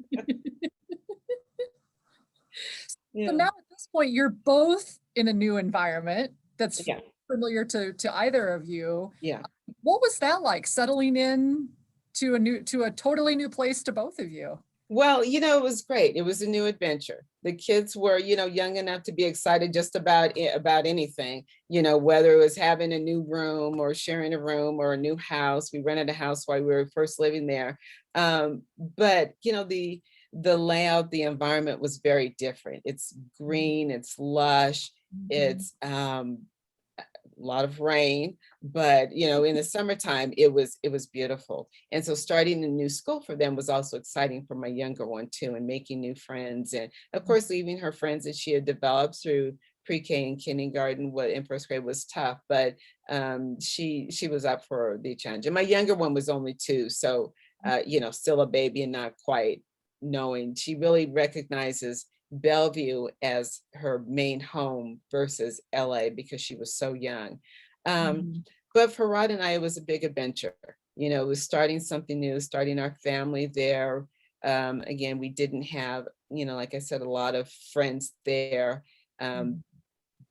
Speaker 1: now at this point, you're both in a new environment that's familiar to either of you.
Speaker 2: Yeah.
Speaker 1: What was that like, settling in to a totally new place to both of you?
Speaker 2: Well, it was great. It was a new adventure. The kids were, young enough to be excited just about anything, whether it was having a new room or sharing a room or a new house. We rented a house while we were first living there. But, the layout, the environment was very different. It's green, it's lush, it's lot of rain, but in the summertime, it was beautiful. And so starting a new school for them was also exciting for my younger one too, and making new friends. And of course, leaving her friends that she had developed through pre-K and kindergarten, what in first grade was tough, but she was up for the challenge. And my younger one was only 2, so still a baby and not quite knowing. She really recognizes Bellevue as her main home versus LA because she was so young.
Speaker 1: Mhm.
Speaker 2: But for Rod and I, it was a big adventure. It was starting something new, starting our family there. Again, we didn't have, like I said, a lot of friends there.
Speaker 1: Mhm.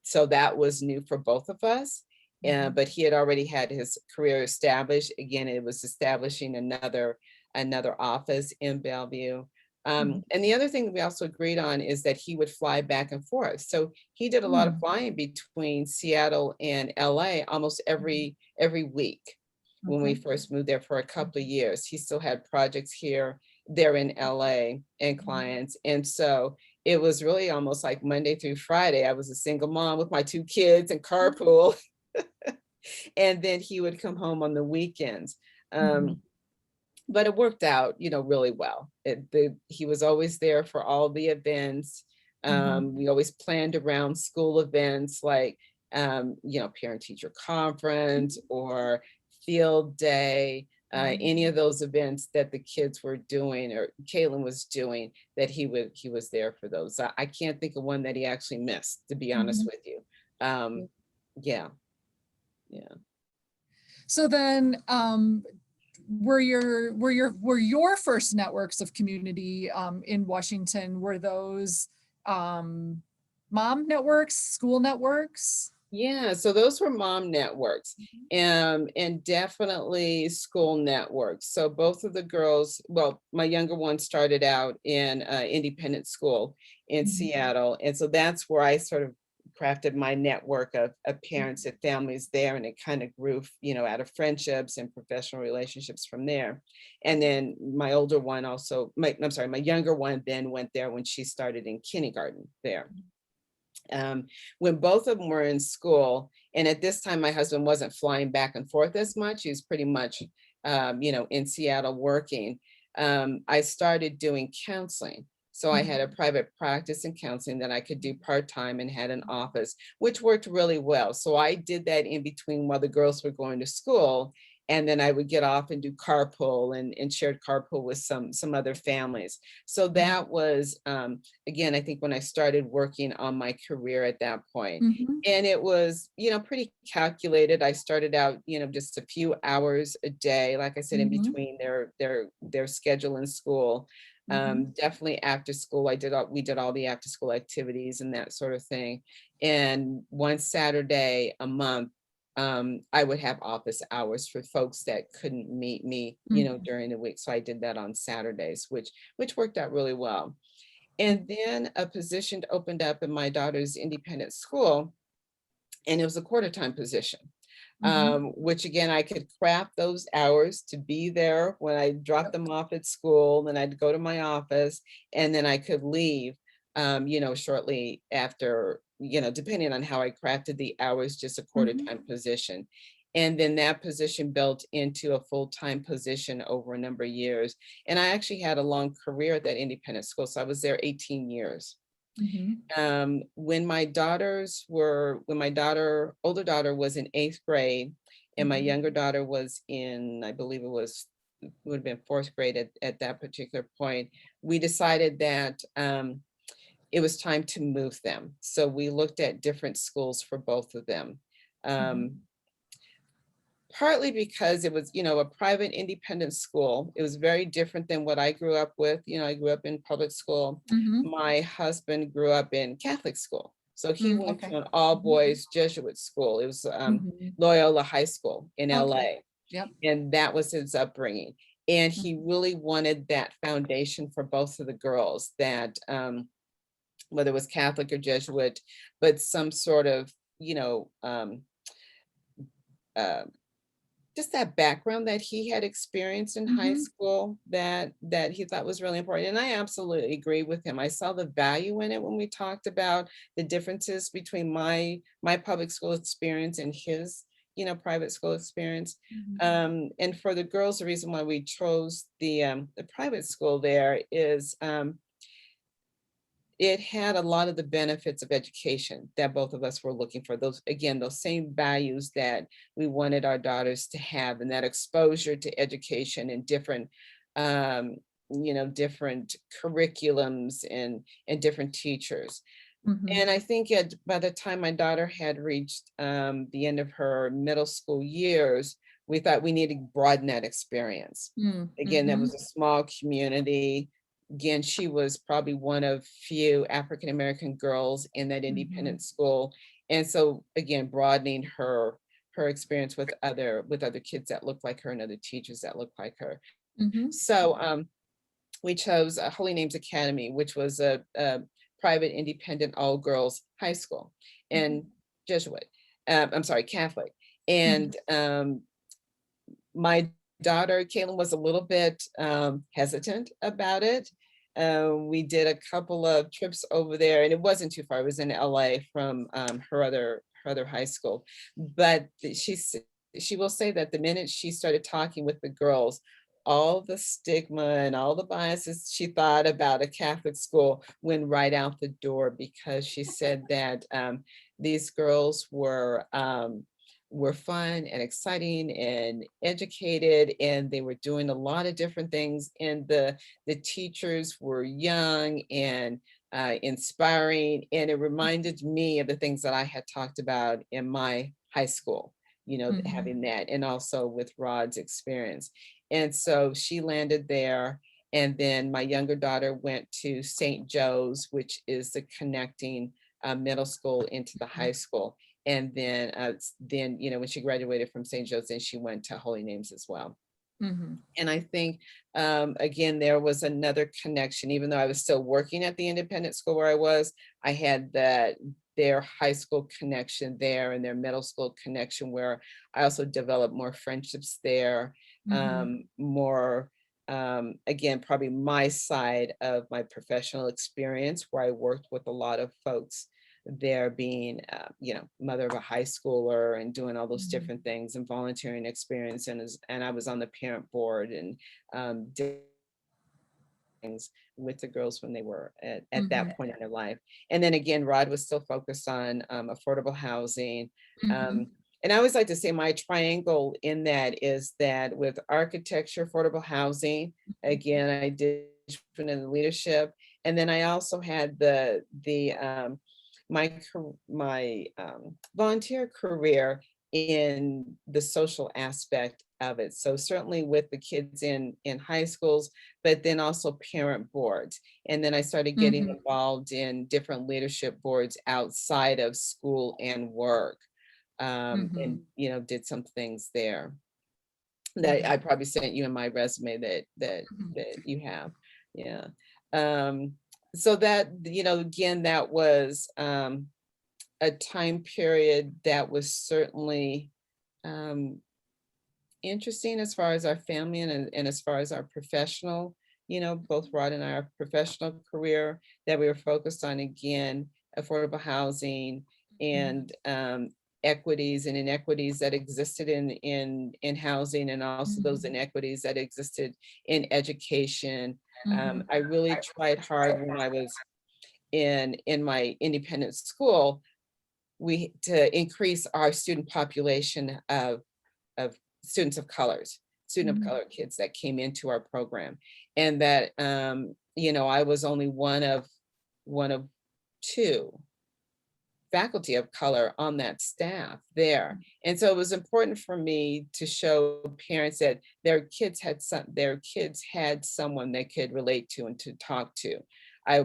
Speaker 2: So that was new for both of us.
Speaker 1: Mhm.
Speaker 2: But he had already had his career established. Again, it was establishing another office in Bellevue.
Speaker 1: Mhm.
Speaker 2: And the other thing that we also agreed on is that he would fly back and forth. So he did a lot of
Speaker 1: Mm.
Speaker 2: flying between Seattle and LA almost
Speaker 1: Mhm.
Speaker 2: every week when we
Speaker 1: Okay.
Speaker 2: first moved there for a couple of years. He still had projects there in LA and
Speaker 1: Mhm.
Speaker 2: clients. And so it was really almost like Monday through Friday. I was a single mom with my 2 kids and carpool. And then he would come home on the weekends.
Speaker 1: Mhm.
Speaker 2: But it worked out, really well. He was always there for all the events.
Speaker 1: Mhm.
Speaker 2: We always planned around school events like, parent teacher conference or field day,
Speaker 1: Mhm.
Speaker 2: any of those events that the kids were doing or Caitlin was doing, that he was there for those. I can't think of one that he actually missed, to be honest
Speaker 1: Mhm.
Speaker 2: with you. Um, yeah, yeah.
Speaker 1: So then, were your first networks of community in Washington, were those um, mom networks, school networks?
Speaker 2: Yeah, so those were mom networks, and definitely school networks. So both of the girls, well, my younger one started out in independent school in
Speaker 1: Mhm.
Speaker 2: Seattle, and so that's where I sort of crafted my network of parents and families there, and it kind of grew, out of friendships and professional relationships from there. And then my older one also, I'm sorry, my younger one then went there when she started in kindergarten there. um, when both of them were in school. And at this time, my husband wasn't flying back and forth as much. He was pretty much, in Seattle working. I started doing counseling. So I had a private practice in counseling that I could do part-time and had an office, which worked really well. So I did that in between while the girls were going to school. And then I would get off and do carpool and shared carpool with some other families. So that was, again, I think when I started working on my career at that point.
Speaker 1: Mhm.
Speaker 2: And it was, pretty calculated. I started out, just a few hours a day, like I said, in
Speaker 1: Mhm.
Speaker 2: between their schedule in school.
Speaker 1: Mhm.
Speaker 2: Definitely after school, we did all the after school activities and that sort of thing. And one Saturday a month, I would have office hours for folks that couldn't meet me,
Speaker 1: Mhm.
Speaker 2: during the week. So I did that on Saturdays, which worked out really well. And then a position opened up in my daughter's independent school, and it was a quarter time position.
Speaker 1: Mhm.
Speaker 2: Which again, I could craft those hours to be there when I dropped
Speaker 1: Yep.
Speaker 2: them off at school, then I'd go to my office, and then I could leave, shortly after, depending on how I crafted the hours, just a quarter
Speaker 1: Mhm.
Speaker 2: time position. And then that position built into a full-time position over a number of years. And I actually had a long career at that independent school. So I was there 18 years.
Speaker 1: Mhm.
Speaker 2: When my older daughter was in 8th grade, and my
Speaker 1: Mhm.
Speaker 2: younger daughter was in, I believe would have been 4th grade at that particular point, we decided that it was time to move them. So we looked at different schools for both of them.
Speaker 1: Mhm.
Speaker 2: Um, Partly because it was, a private independent school. It was very different than what I grew up with. I grew up in public school.
Speaker 1: Mhm.
Speaker 2: My husband grew up in Catholic school. So he went to
Speaker 1: Okay.
Speaker 2: an all
Speaker 1: Mhm.
Speaker 2: boys Jesuit school. It was
Speaker 1: Mhm.
Speaker 2: Loyola High School in
Speaker 1: Okay.
Speaker 2: LA.
Speaker 1: Yep.
Speaker 2: And that was his upbringing. And
Speaker 1: Mhm.
Speaker 2: he really wanted that foundation for both of the girls, that whether it was Catholic or Jesuit, but some sort of, uh, just that background that he had experienced in high
Speaker 1: Mhm.
Speaker 2: school that he thought was really important. And I absolutely agree with him. I saw the value in it when we talked about the differences between my public school experience and his, private school experience.
Speaker 1: Mhm.
Speaker 2: And for the girls, the reason why we chose the private school there is it had a lot of the benefits of education that both of us were looking for. Those, again, those same values that we wanted our daughters to have, and that exposure to education and different, um, different curriculums and different teachers.
Speaker 1: Mhm.
Speaker 2: And I think by the time my daughter had reached the end of her middle school years, we thought we needed to broaden that experience.
Speaker 1: Mm.
Speaker 2: Again, that was
Speaker 1: Mhm.
Speaker 2: a small community. Again, she was probably one of few African American girls in that
Speaker 1: Mhm.
Speaker 2: independent school. And so again, broadening her experience with other kids that look like her and other teachers that look like her.
Speaker 1: Mhm.
Speaker 2: So we chose Holy Names Academy, which was a private, independent, all girls high school and
Speaker 1: Mhm.
Speaker 2: Jesuit. I'm sorry, Catholic.
Speaker 1: Mhm.
Speaker 2: And my daughter, Caitlin, was a little bit hesitant about it. We did a couple of trips over there, and it wasn't too far. It was in LA from her other high school. But she will say that the minute she started talking with the girls, all the stigma and all the biases she thought about a Catholic school went right out the door, because she said that these girls were fun and exciting and educated, and they were doing a lot of different things, and the teachers were young and inspiring, and it reminded me of the things that I had talked about in my high school,
Speaker 1: Mhm.
Speaker 2: having that, and also with Rod's experience. And so she landed there. And then my younger daughter went to St. Joe's, which is the connecting middle school into the high school. And then when she graduated from St. Joe's, then she went to Holy Names as well.
Speaker 1: Mhm.
Speaker 2: And I think again, there was another connection. Even though I was still working at the independent school where I was, I had their high school connection there and their middle school connection, where I also developed more friendships there,
Speaker 1: Mhm.
Speaker 2: more again, probably my side of my professional experience, where I worked with a lot of folks there, being mother of a high schooler and doing all those
Speaker 1: Mhm.
Speaker 2: different things and volunteering experience, and I was on the parent board and did things with the girls when they were at
Speaker 1: Mhm.
Speaker 2: that point in their life. And then again, Rod was still focused on affordable housing.
Speaker 1: Mhm.
Speaker 2: um, and I always like to say my triangle in that is that with architecture, affordable housing, again, I did in the leadership, and then I also had my volunteer career in the social aspect of it. So certainly with the kids in high schools, but then also parent boards. And then I started getting
Speaker 1: Mhm.
Speaker 2: involved in different leadership boards outside of school and work, and
Speaker 1: Mhm.
Speaker 2: did some things there that
Speaker 1: Mhm.
Speaker 2: I probably sent you in my resume that that
Speaker 1: Mhm.
Speaker 2: that you have. Yeah. Um, so that, again, that was a time period that was certainly um, interesting as far as our family and as far as our professional, both Rod and I, our professional career, that we were focused on, again, affordable housing
Speaker 1: Mhm.
Speaker 2: and equities and inequities that existed in housing, and also those
Speaker 1: Mhm.
Speaker 2: inequities that existed in education.
Speaker 1: Mhm.
Speaker 2: I really tried hard when I was in my independent school, we to increase our student population of students of colors, student of
Speaker 1: Mhm.
Speaker 2: color kids that came into our program. And that I was only one of two faculty of color on that staff there. And so it was important for me to show parents that their kids had someone they could relate to and to talk to. I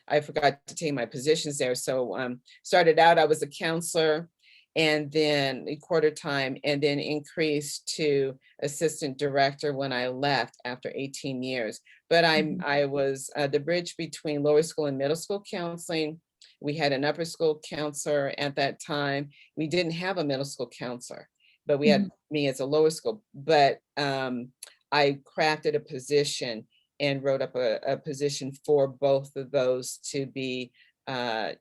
Speaker 2: I forgot to take my positions there. So started out, I was a counselor, and then a quarter time, and then increased to assistant director when I left after 18 years. But
Speaker 1: Mhm.
Speaker 2: I was the bridge between lower school and middle school counseling. We had an upper school counselor at that time. We didn't have a middle school counselor. but we had me as a lower school. But I crafted a position and wrote up a position for both of those to be, part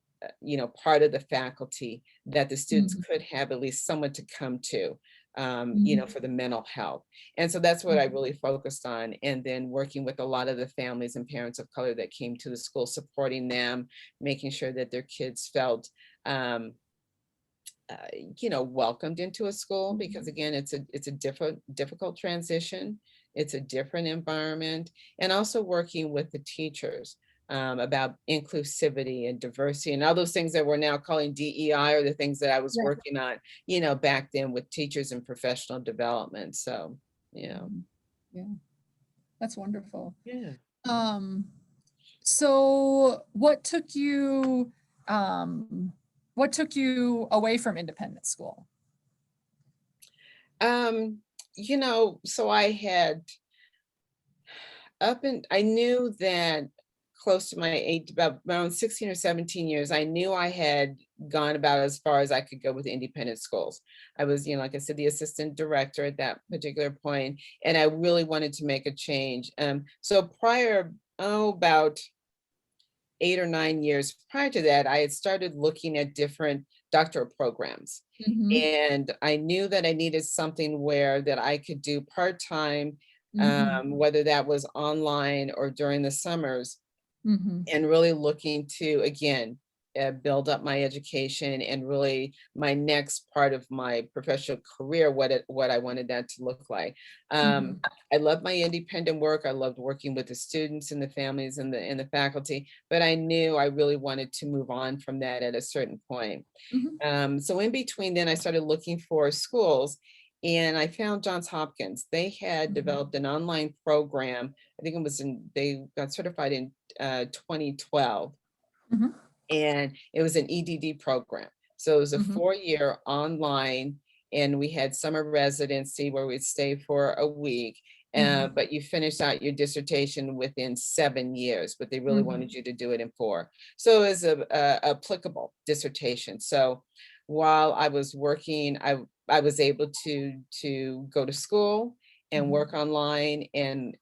Speaker 2: of the faculty, that the students
Speaker 1: Mhm.
Speaker 2: could have at least someone to come to,
Speaker 1: Mhm.
Speaker 2: for the mental health. And so that's what I really focused on. And then working with a lot of the families and parents of color that came to the school, supporting them, making sure that their kids felt, um, welcomed into a school, because again, it's a difficult transition. It's a different environment, and also working with the teachers, about inclusivity and diversity and all those things that we're now calling DEI, or the things that I was
Speaker 1: Right.
Speaker 2: working on, back then with teachers and professional development. So, yeah.
Speaker 1: Mhm. Yeah, that's wonderful.
Speaker 2: Yeah.
Speaker 1: Um, so um, what took you away from independent school?
Speaker 2: Um, so I had I knew that close to my age, about around 16 or 17 years, I knew I had gone about as far as I could go with independent schools. I was, like I said, the assistant director at that particular point, and I really wanted to make a change. So prior, about 8 or 9 years prior to that, I had started looking at different doctoral programs.
Speaker 1: Mhm.
Speaker 2: And I knew that I needed something where that I could do part-time,
Speaker 1: Mhm.
Speaker 2: whether that was online or during the summers,
Speaker 1: Mhm.
Speaker 2: and really looking to, again, build up my education and really my next part of my professional career, what I wanted that to look like.
Speaker 1: Mhm.
Speaker 2: I love my independent work. I loved working with the students and the families and the faculty, but I knew I really wanted to move on from that at a certain point.
Speaker 1: Mhm.
Speaker 2: So in between then, I started looking for schools, and I found Johns Hopkins. They had
Speaker 1: Mhm.
Speaker 2: developed an online program. I think they got certified in 2012,
Speaker 1: Mhm.
Speaker 2: and it was an EDD program. So it was a
Speaker 1: Mhm.
Speaker 2: 4-year online, and we had summer residency where we'd stay for a week.
Speaker 1: Mhm.
Speaker 2: But you finished out your dissertation within 7 years, but they really
Speaker 1: Mhm.
Speaker 2: wanted you to do it in 4. So it was a applicable dissertation. So while I was working, I was able to go to school and
Speaker 1: Mhm.
Speaker 2: work online and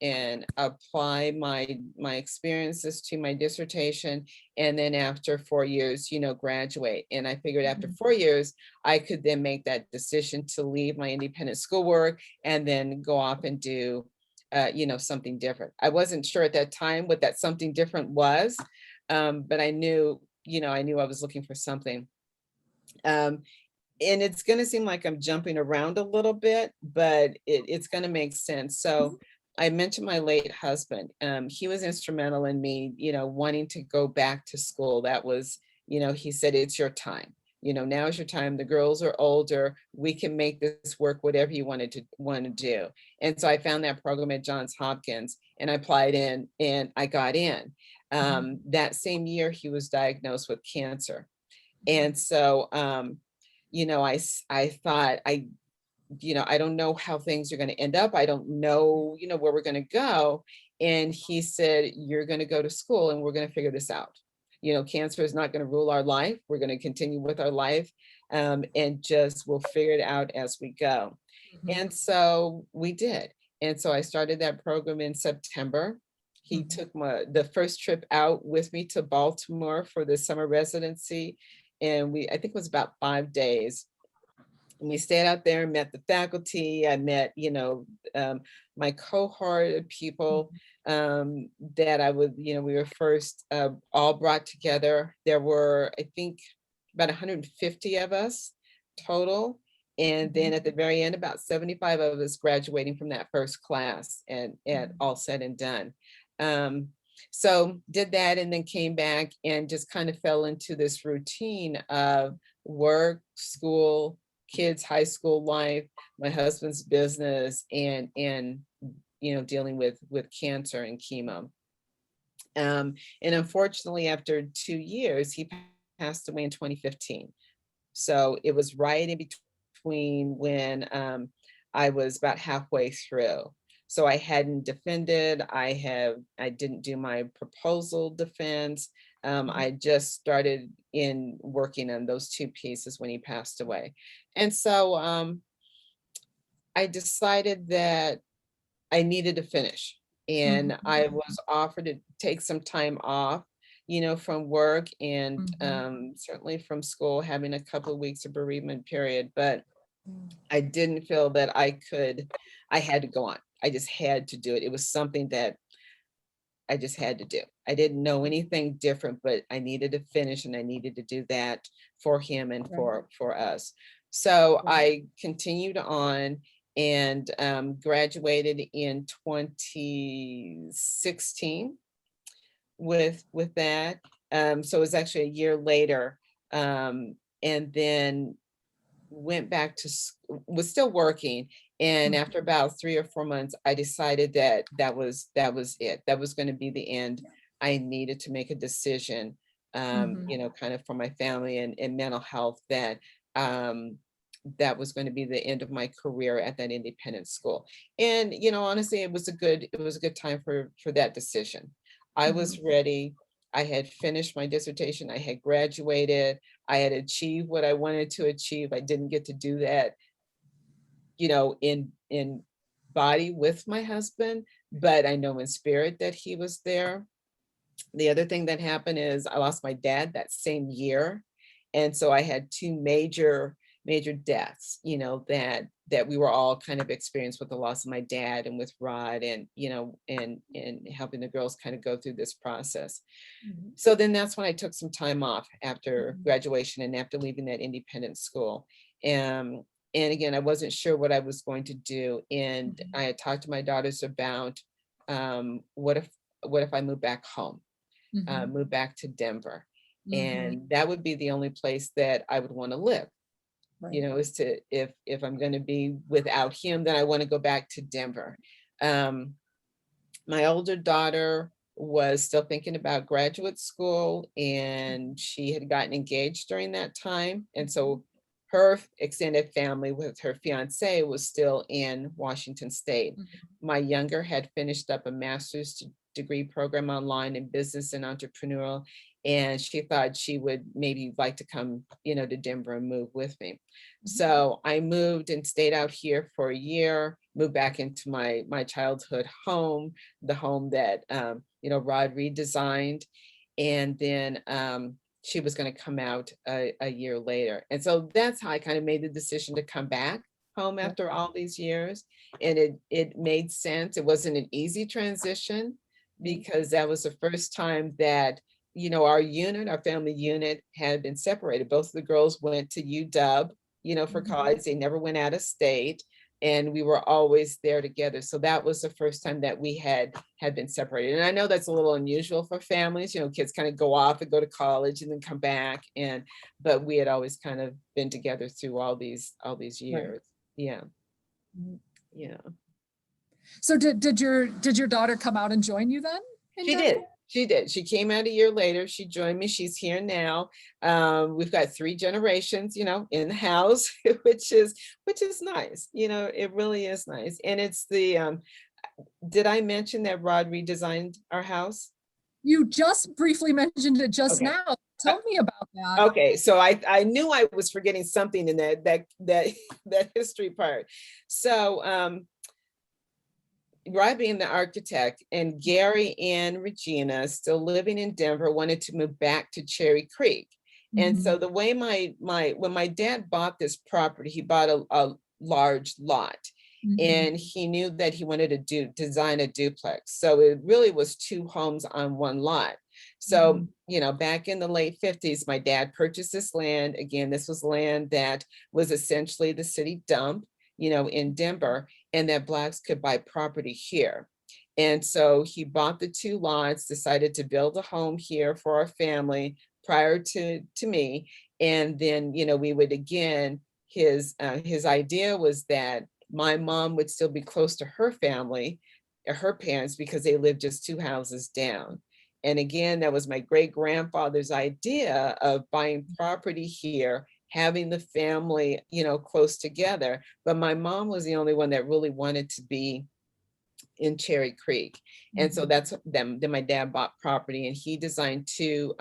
Speaker 2: apply my experiences to my dissertation, and then after 4 years, graduate. And I figured after
Speaker 1: Mhm.
Speaker 2: 4 years, I could then make that decision to leave my independent schoolwork and then go off and do, something different. I wasn't sure at that time what that something different was, but I knew I was looking for something. Um, and it's going to seem like I'm jumping around a little bit, but it's going to make sense.
Speaker 1: Mhm.
Speaker 2: So I mentioned my late husband. He was instrumental in me, wanting to go back to school. That was, he said, it's your time. Now is your time. The girls are older. We can make this work, whatever you want to do. And so I found that program at Johns Hopkins, and I applied in, and I got in.
Speaker 1: Mhm.
Speaker 2: That same year, he was diagnosed with cancer.
Speaker 1: Mhm.
Speaker 2: And so, I thought, I don't know how things are going to end up. I don't know, where we're going to go. And he said, you're going to go to school and we're going to figure this out. Cancer is not going to rule our life. We're going to continue with our life, and just we'll figure it out as we go.
Speaker 1: Mhm.
Speaker 2: And so we did. And so I started that program in September. He
Speaker 1: Mhm.
Speaker 2: took the first trip out with me to Baltimore for the summer residency. And I think it was about 5 days. And we stayed out there and met the faculty. I met, my cohort of people, that I would, we were first, all brought together. There were, I think, about 150 of us total. And then
Speaker 1: Mhm.
Speaker 2: at the very end, about 75 of us graduating from that first class, and
Speaker 1: Mhm.
Speaker 2: all said and done. Um, so did that, and then came back and just kind of fell into this routine of work, school, kids, high school life, my husband's business, and dealing with cancer and chemo. And unfortunately, after 2 years, he passed away in 2015. So it was right in between when, I was about halfway through. So I hadn't defended. I didn't do my proposal defense.
Speaker 1: Mhm.
Speaker 2: I just started in working on those two pieces when he passed away. And so, I decided that I needed to finish. And
Speaker 1: Mhm.
Speaker 2: I was offered to take some time off, from work and
Speaker 1: Mhm.
Speaker 2: certainly from school, having a couple of weeks of bereavement period. But
Speaker 1: Mm.
Speaker 2: I didn't feel that I had to go on. I just had to do it. It was something that I just had to do. I didn't know anything different, but I needed to finish and I needed to do that for him and
Speaker 1: Right.
Speaker 2: for us. So
Speaker 1: Right.
Speaker 2: I continued on and graduated in 2016 with that. So it was actually a year later. And then went back to was still working, and
Speaker 1: Mhm.
Speaker 2: after about 3 or 4 months I decided that that was it, that was going to be the end.
Speaker 1: Yeah.
Speaker 2: I needed to make a decision,
Speaker 1: Mhm.
Speaker 2: kind of for my family and mental health, that um that was going to be the end of my career at that independent school. And honestly, it was a good time for that decision. I was
Speaker 1: Mhm.
Speaker 2: ready. I had finished my dissertation. I had graduated. I had achieved what I wanted to achieve. I didn't get to do that, in body with my husband, but I know in spirit that he was there. The other thing that happened is I lost my dad that same year. And so I had two major deaths, that we were all kind of experienced with the loss of my dad and with Rod, and and helping the girls kind of go through this process.
Speaker 1: Mhm.
Speaker 2: So then that's when I took some time off after
Speaker 1: Mhm.
Speaker 2: graduation and after leaving that independent school. Um, and again, I wasn't sure what I was going to do. And
Speaker 1: Mhm.
Speaker 2: I had talked to my daughters about, what if I moved back home,
Speaker 1: Mhm.
Speaker 2: moved back to Denver.
Speaker 1: Mhm.
Speaker 2: And that would be the only place that I would want to live,
Speaker 1: Right.
Speaker 2: is to, if I'm going to be without him, then I want to go back to Denver. Um, my older daughter was still thinking about graduate school, and she had gotten engaged during that time. And
Speaker 1: Mhm.
Speaker 2: so her extended family with her fiance was still in Washington State.
Speaker 1: Mhm.
Speaker 2: My younger had finished up a master's degree program online in business and entrepreneurial, and she thought she would maybe like to come, to Denver and move with me.
Speaker 1: Mhm.
Speaker 2: So I moved and stayed out here for a year, moved back into my childhood home, the home that Rod redesigned. And then she was going to come out a year later. And so that's how I kind of made the decision to come back home
Speaker 1: Yeah.
Speaker 2: after all these years. And it made sense. It wasn't an easy transition,
Speaker 1: Right.
Speaker 2: because that was the first time that our family unit had been separated. Both of the girls went to UW, for
Speaker 1: Mhm.
Speaker 2: college. They never went out of state, and we were always there together. So that was the first time that we had been separated. And I know that's a little unusual for families. Kids kind of go off and go to college and then come back. But we had always kind of been together through all these
Speaker 1: Right.
Speaker 2: years. Yeah,
Speaker 1: Mhm.
Speaker 2: yeah.
Speaker 1: So did your daughter come out and join you then in
Speaker 2: She
Speaker 1: Denver?
Speaker 2: did. She did. She came out a year later. She joined me. She's here now. We've got 3 generations, in the house, which is nice. It really is nice. And it's did I mention that Rod redesigned our house?
Speaker 1: You just briefly mentioned it just
Speaker 2: Okay.
Speaker 1: now.
Speaker 2: Uh,
Speaker 1: Tell me about that.
Speaker 2: Okay. So I knew I was forgetting something in that that history part. So Rod being the architect, and Gary and Regina, still living in Denver, wanted to move back to Cherry Creek. And
Speaker 1: Mhm.
Speaker 2: so the way when my dad bought this property, he bought a large lot,
Speaker 1: Mhm.
Speaker 2: and he knew that he wanted to design a duplex. So it really was 2 homes on one lot. So,
Speaker 1: Mhm.
Speaker 2: back in the late 50s, my dad purchased this land. Again, this was land that was essentially the city dump, in Denver, and that Blacks could buy property here. And so he bought the 2 lots, decided to build a home here for our family prior to me. And then, we would again, his idea was that my mom would still be close to her family, her parents, because they lived just 2 houses down. And again, that was my great grandfather's idea of buying property here, having the family, close together. But my mom was the only one that really wanted to be in Cherry Creek. And so
Speaker 1: Mhm.
Speaker 2: that's them. Then my dad bought property, and he designed two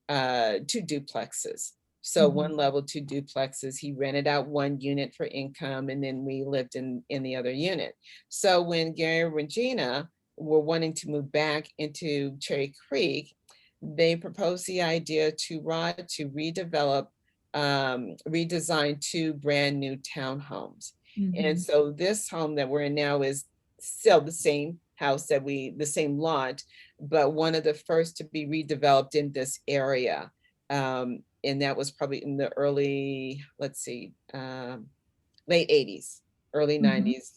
Speaker 2: duplexes. So one level, two duplexes. He rented out one unit for income, and then we lived in the other unit. So when Gary and Regina were wanting to move back into Cherry Creek, they proposed the idea to Rod to redevelop, redesign two brand new townhomes. And so this home that we're in now is still the same house the same lot, but one of the first to be redeveloped in this area. And that was probably in the early, let's see, late 80s, early 90s,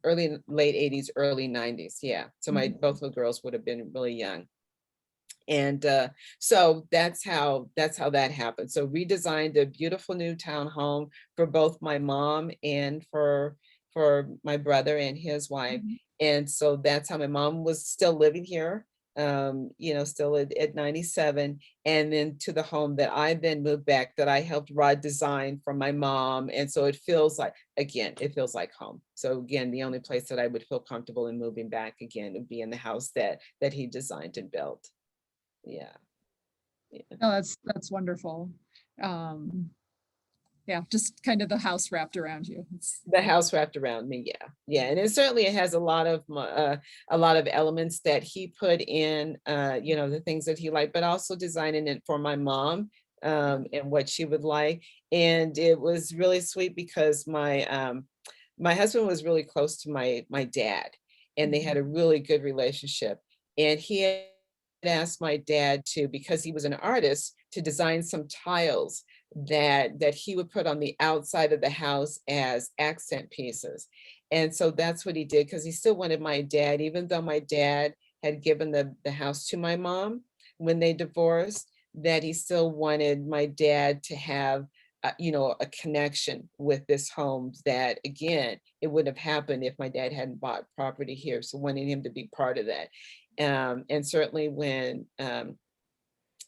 Speaker 2: late 80s, early 90s. Yeah. So both the girls would have been really young. And so that's how that happened. So redesigned a beautiful new townhome for both my mom and for my brother and his wife. And so that's how my mom was still living here, still at 97. And then to the home that I then moved back, that I helped Rod design for my mom. And so it feels like, again, it feels like home. So again, the only place that I would feel comfortable in moving back again would be in the house that he designed and built. Yeah.
Speaker 1: Oh, that's wonderful. Yeah, just kind of the house wrapped around you.
Speaker 2: The house wrapped around me. Yeah. And it has a lot of elements that he put in, the things that he liked, but also designing it for my mom, and what she would like. And it was really sweet because my husband was really close to my dad, and they had a really good relationship. And he had asked my dad to, because he was an artist, to design some tiles that he would put on the outside of the house as accent pieces. And so that's what he did, because he still wanted my dad, even though my dad had given the house to my mom when they divorced, that he still wanted my dad to have a connection with this home, that again, it wouldn't have happened if my dad hadn't bought property here. So wanting him to be part of that. And certainly when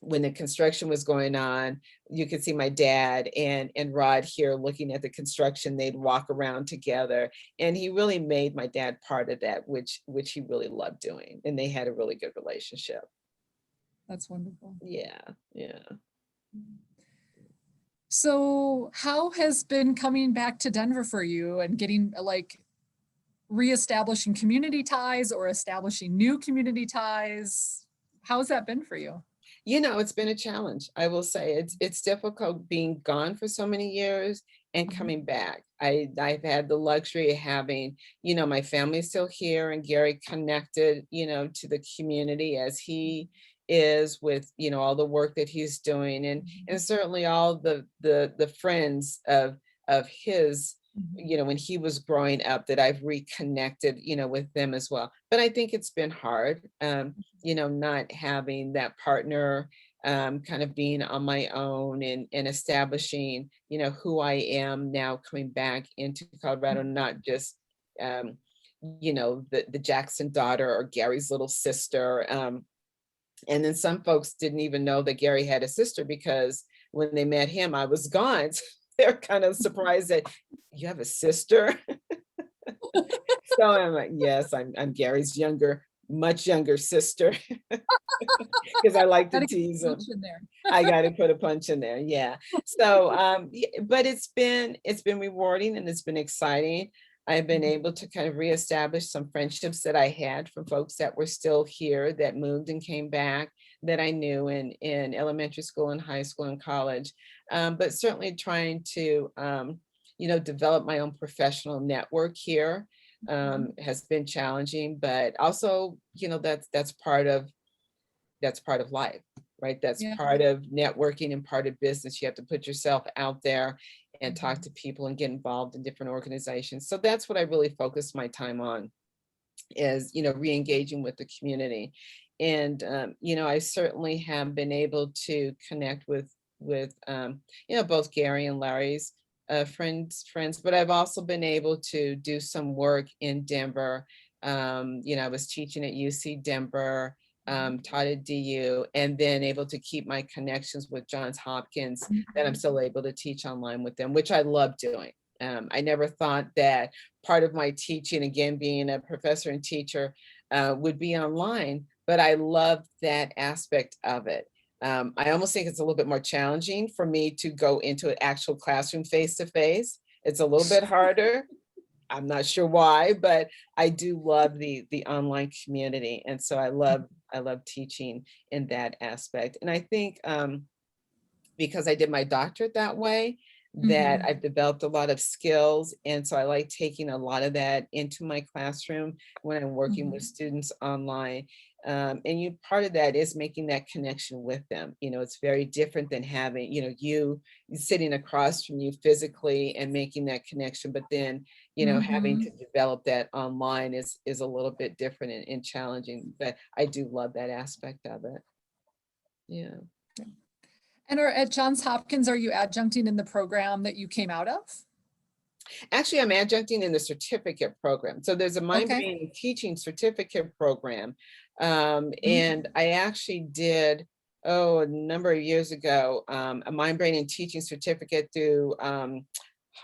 Speaker 2: the construction was going on, you could see my dad and Rod here looking at the construction. They'd walk around together, and he really made my dad part of that, which he really loved doing. And they had a really good relationship.
Speaker 1: That's wonderful.
Speaker 2: Yeah.
Speaker 1: So how has been coming back to Denver for you and getting reestablishing community ties or establishing new community ties? How's that been for you?
Speaker 2: It's been a challenge. I will say it's difficult being gone for so many years and coming back. I've had the luxury of having, my family still here, and Gary connected, to the community as he is with, all the work that he's doing, and certainly all the friends of his, when he was growing up, that I've reconnected, with them as well. But I think it's been hard, not having that partner, kind of being on my own and establishing, who I am now coming back into Colorado, not just, the Jackson daughter or Gary's little sister. And then some folks didn't even know that Gary had a sister, because when they met him, I was gone. They're kind of surprised that you have a sister. So I'm like, yes, I'm Gary's much younger sister, because I like to tease him. I got to put a punch in there. Yeah. So, but it's been rewarding, and it's been exciting. I've been able to kind of reestablish some friendships that I had from folks that were still here, that moved and came back, that I knew in elementary school and high school and college. But certainly trying to, develop my own professional network here has been challenging, but also, that's part of life, right? That's part of networking and part of business. You have to put yourself out there and talk to people and get involved in different organizations. So that's what I really focus my time on, is, re-engaging with the community. And, I certainly have been able to connect with both Gary and Larry's friends, but I've also been able to do some work in Denver. I was teaching at UC Denver, taught at DU, and then able to keep my connections with Johns Hopkins, that I'm still able to teach online with them, which I love doing. I never thought that part of my teaching, again, being a professor and teacher, would be online, but I love that aspect of it. I almost think it's a little bit more challenging for me to go into an actual classroom face to face. It's a little bit harder. I'm not sure why, but I do love the online community, and so I love teaching in that aspect. And I think because I did my doctorate that way, that
Speaker 1: Mhm.
Speaker 2: I've developed a lot of skills. And so I like taking a lot of that into my classroom when I'm working with
Speaker 1: Mhm.
Speaker 2: students online. Part of that is making that connection with them. It's very different than having, you sitting across from you physically and making that connection, but then, having to
Speaker 1: Mhm.
Speaker 2: develop that online is a little bit different and challenging, but I do love that aspect of it. Yeah.
Speaker 1: And at Johns Hopkins, are you adjuncting in the program that you came out of?
Speaker 2: Actually, I'm adjuncting in the certificate program. So there's a mind,
Speaker 1: Okay.
Speaker 2: brain, and teaching certificate program.
Speaker 1: Mhm.
Speaker 2: And I actually did, a number of years ago, a mind, brain, and teaching certificate through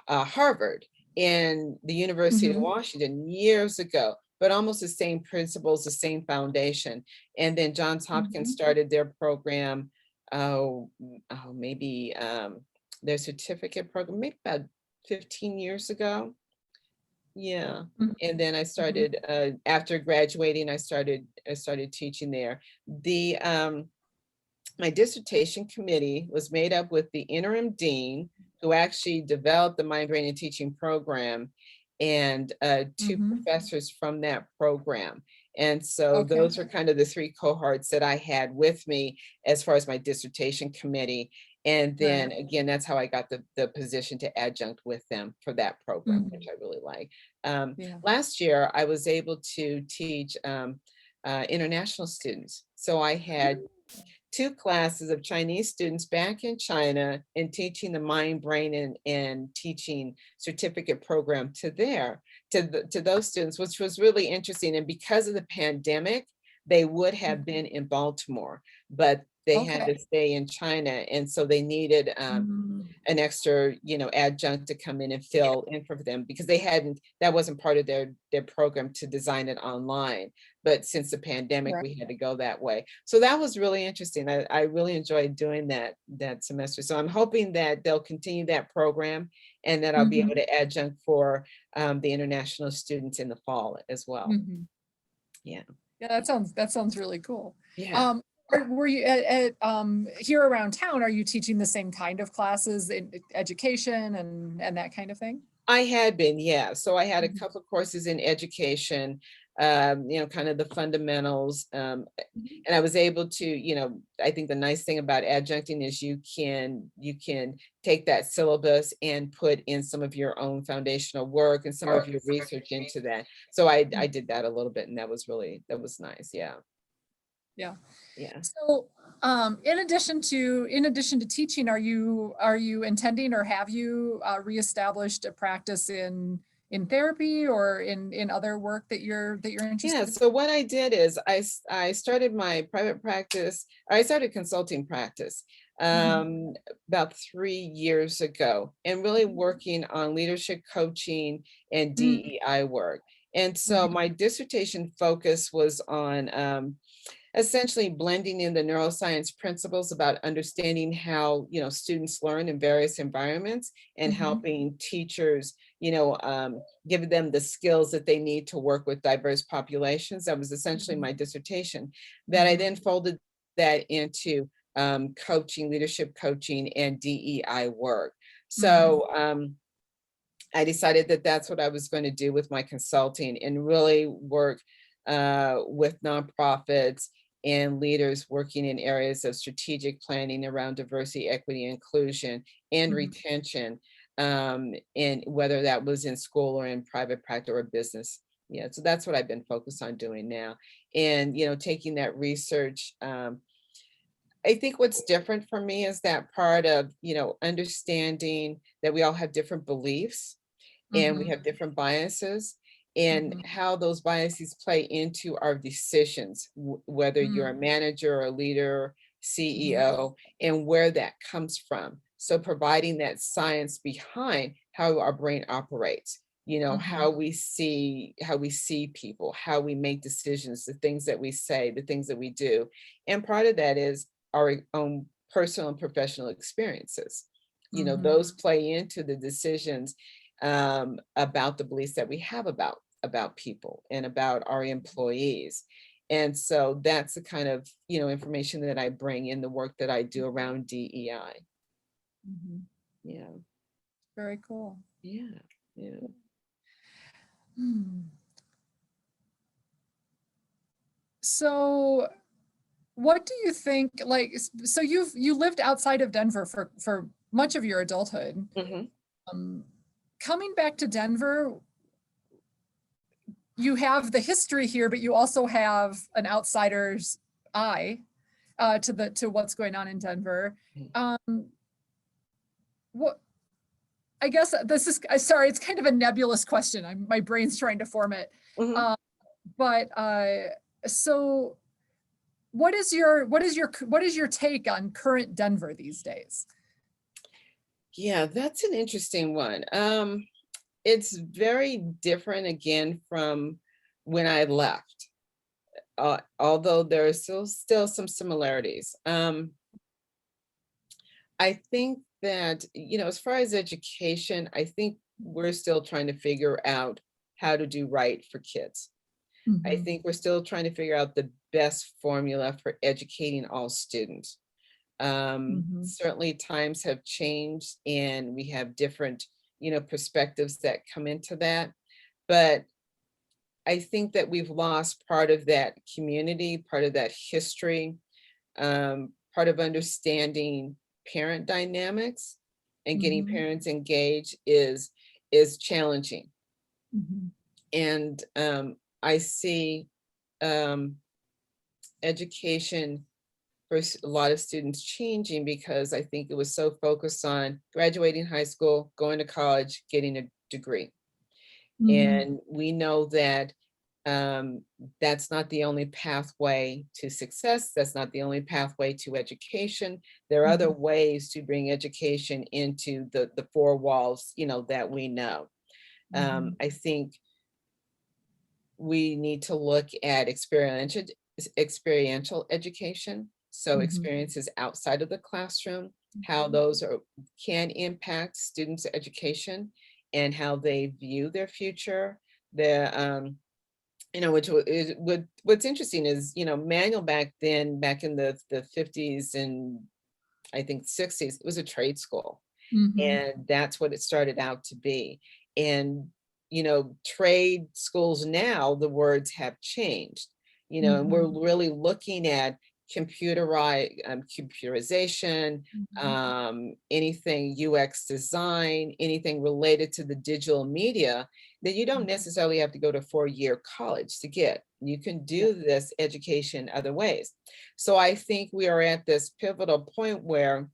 Speaker 2: Harvard and the University of
Speaker 1: Mhm.
Speaker 2: Washington years ago, but almost the same principles, the same foundation. And then Johns Hopkins
Speaker 1: Mhm.
Speaker 2: started their program, maybe their certificate program, maybe about 15 years ago. Yeah.
Speaker 1: Mhm.
Speaker 2: And then I
Speaker 1: Mhm.
Speaker 2: started after graduating, I started teaching there. The My dissertation committee was made up with the interim dean who actually developed the mind, brain, and teaching program, and two
Speaker 1: Mhm.
Speaker 2: professors from that program. And so
Speaker 1: Okay.
Speaker 2: those are kind of the three cohorts that I had with me as far as my dissertation committee. And then
Speaker 1: Right.
Speaker 2: again, that's how I got the position to adjunct with them for that program, which
Speaker 1: Mhm.
Speaker 2: I really like. Um,
Speaker 1: Yeah.
Speaker 2: Last year, I was able to teach international students. So I had two classes of Chinese students back in China and teaching the mind, brain, and teaching certificate program to those students, which was really interesting. And because of the pandemic, they would have
Speaker 1: Mhm.
Speaker 2: been in Baltimore, but they had
Speaker 1: Okay.
Speaker 2: to stay in China. And so they needed
Speaker 1: Mm.
Speaker 2: an extra, adjunct to come in and fill in for them because that wasn't part of their program to design it online. But since the pandemic,
Speaker 1: Right.
Speaker 2: we had to go that way. So that was really interesting. I really enjoyed doing that semester. So I'm hoping that they'll continue that program and that I'll be able
Speaker 1: Mhm.
Speaker 2: to adjunct for the international students in the fall as well.
Speaker 1: Mhm.
Speaker 2: Yeah.
Speaker 1: Yeah, that sounds really cool.
Speaker 2: Yeah.
Speaker 1: Were you at here around town, are you teaching the same kind of classes in education and that kind of thing?
Speaker 2: I had been, yeah. So I had a
Speaker 1: Mhm.
Speaker 2: couple of courses in education, kind of the fundamentals.
Speaker 1: Mhm.
Speaker 2: And I was able to, I think the nice thing about adjuncting is you can take that syllabus and put in some of your own foundational work and some of your research into that. So I
Speaker 1: Mm.
Speaker 2: did that a little bit, and that was nice. Yeah.
Speaker 1: Yeah.
Speaker 2: Yeah.
Speaker 1: So, in addition to teaching, are you intending or have you reestablished a practice in therapy or in other work that you're
Speaker 2: Yeah,
Speaker 1: interested in?
Speaker 2: so what I did is I started my private practice. I started consulting practice
Speaker 1: Mhm.
Speaker 2: about 3 years ago, and really working on leadership coaching and
Speaker 1: Mhm.
Speaker 2: DEI work. And so
Speaker 1: Mhm.
Speaker 2: my dissertation focus was on essentially blending in the neuroscience principles about understanding how students learn in various environments and
Speaker 1: Mhm.
Speaker 2: helping teachers give them the skills that they need to work with diverse populations. That was essentially
Speaker 1: Mhm.
Speaker 2: my dissertation, that I
Speaker 1: Mhm.
Speaker 2: then folded that into coaching, leadership coaching, and DEI work.
Speaker 1: Mhm.
Speaker 2: So I decided that that's what I was going to do with my consulting and really work with nonprofits and leaders working in areas of strategic planning around diversity, equity, inclusion, and
Speaker 1: Mhm.
Speaker 2: retention, and whether that was in school or in private practice or business. Yeah, so that's what I've been focused on doing now. And, taking that research, I think what's different for me is that part of, understanding that we all have different beliefs and we
Speaker 1: Mhm.
Speaker 2: have different biases, and
Speaker 1: Mhm.
Speaker 2: how those biases play into our decisions, whether you're a
Speaker 1: Mhm.
Speaker 2: manager or a leader,
Speaker 1: Mhm.
Speaker 2: CEO, and where that comes from. So providing that science behind how our brain operates,
Speaker 1: Mhm.
Speaker 2: how we see people, how we make decisions, the things that we say, the things that we do. And part of that is our own personal and professional experiences.
Speaker 1: Mhm.
Speaker 2: Those play into the decisions about the beliefs that we have about people and about our employees. And so that's the kind of, information that I bring in the work that I do around DEI.
Speaker 1: Mhm.
Speaker 2: Yeah,
Speaker 1: Very cool.
Speaker 2: yeah, yeah.
Speaker 1: Hmm. So what do you think, like, so you lived outside of Denver for much of your adulthood.
Speaker 2: Mhm.
Speaker 1: Um, Coming back to Denver, you have the history here, but you also have an outsider's eye to what's going on in Denver.
Speaker 2: Mm.
Speaker 1: Um, what I guess this is, sorry, it's kind of a nebulous question. My brain's trying to form it.
Speaker 2: Mhm.
Speaker 1: Uh, but so what is your take on current Denver these days?
Speaker 2: Yeah, that's an interesting one. It's very different again from when I left, although there are still some similarities. I think that, as far as education, I think we're still trying to figure out how to do right for kids. I
Speaker 1: Mhm.
Speaker 2: think we're still trying to figure out the best formula for educating all students.
Speaker 1: Mhm.
Speaker 2: Certainly times have changed and we have different, perspectives that come into that. But I think that we've lost part of that community, part of that history, part of understanding parent dynamics and getting
Speaker 1: Mhm.
Speaker 2: parents engaged is challenging.
Speaker 1: Mhm.
Speaker 2: And I see um, education for a lot of students changing because I think it was so focused on graduating high school, going to college, getting a degree.
Speaker 1: Mhm.
Speaker 2: And we know that um, that's not the only pathway to success. That's not the only pathway to education. There are other
Speaker 1: Mhm.
Speaker 2: ways to bring education into the four walls, that we know.
Speaker 1: Mhm.
Speaker 2: I think we need to look at experiential education. So
Speaker 1: Mhm.
Speaker 2: experiences outside of the classroom, how
Speaker 1: Mhm.
Speaker 2: those can impact students' education and how they view their future. What's interesting is, manual back then, back in the 50s and I think 60s, it was a trade school.
Speaker 1: Mhm.
Speaker 2: And that's what it started out to be. And, trade schools now, the words have changed, and we're
Speaker 1: Mhm.
Speaker 2: really looking at computerization,
Speaker 1: Mhm.
Speaker 2: anything UX design, anything related to the digital media that you don't
Speaker 1: Mhm.
Speaker 2: necessarily have to go to 4-year college to get. You can
Speaker 1: Yeah.
Speaker 2: do this education other ways. So I think we are at this pivotal point where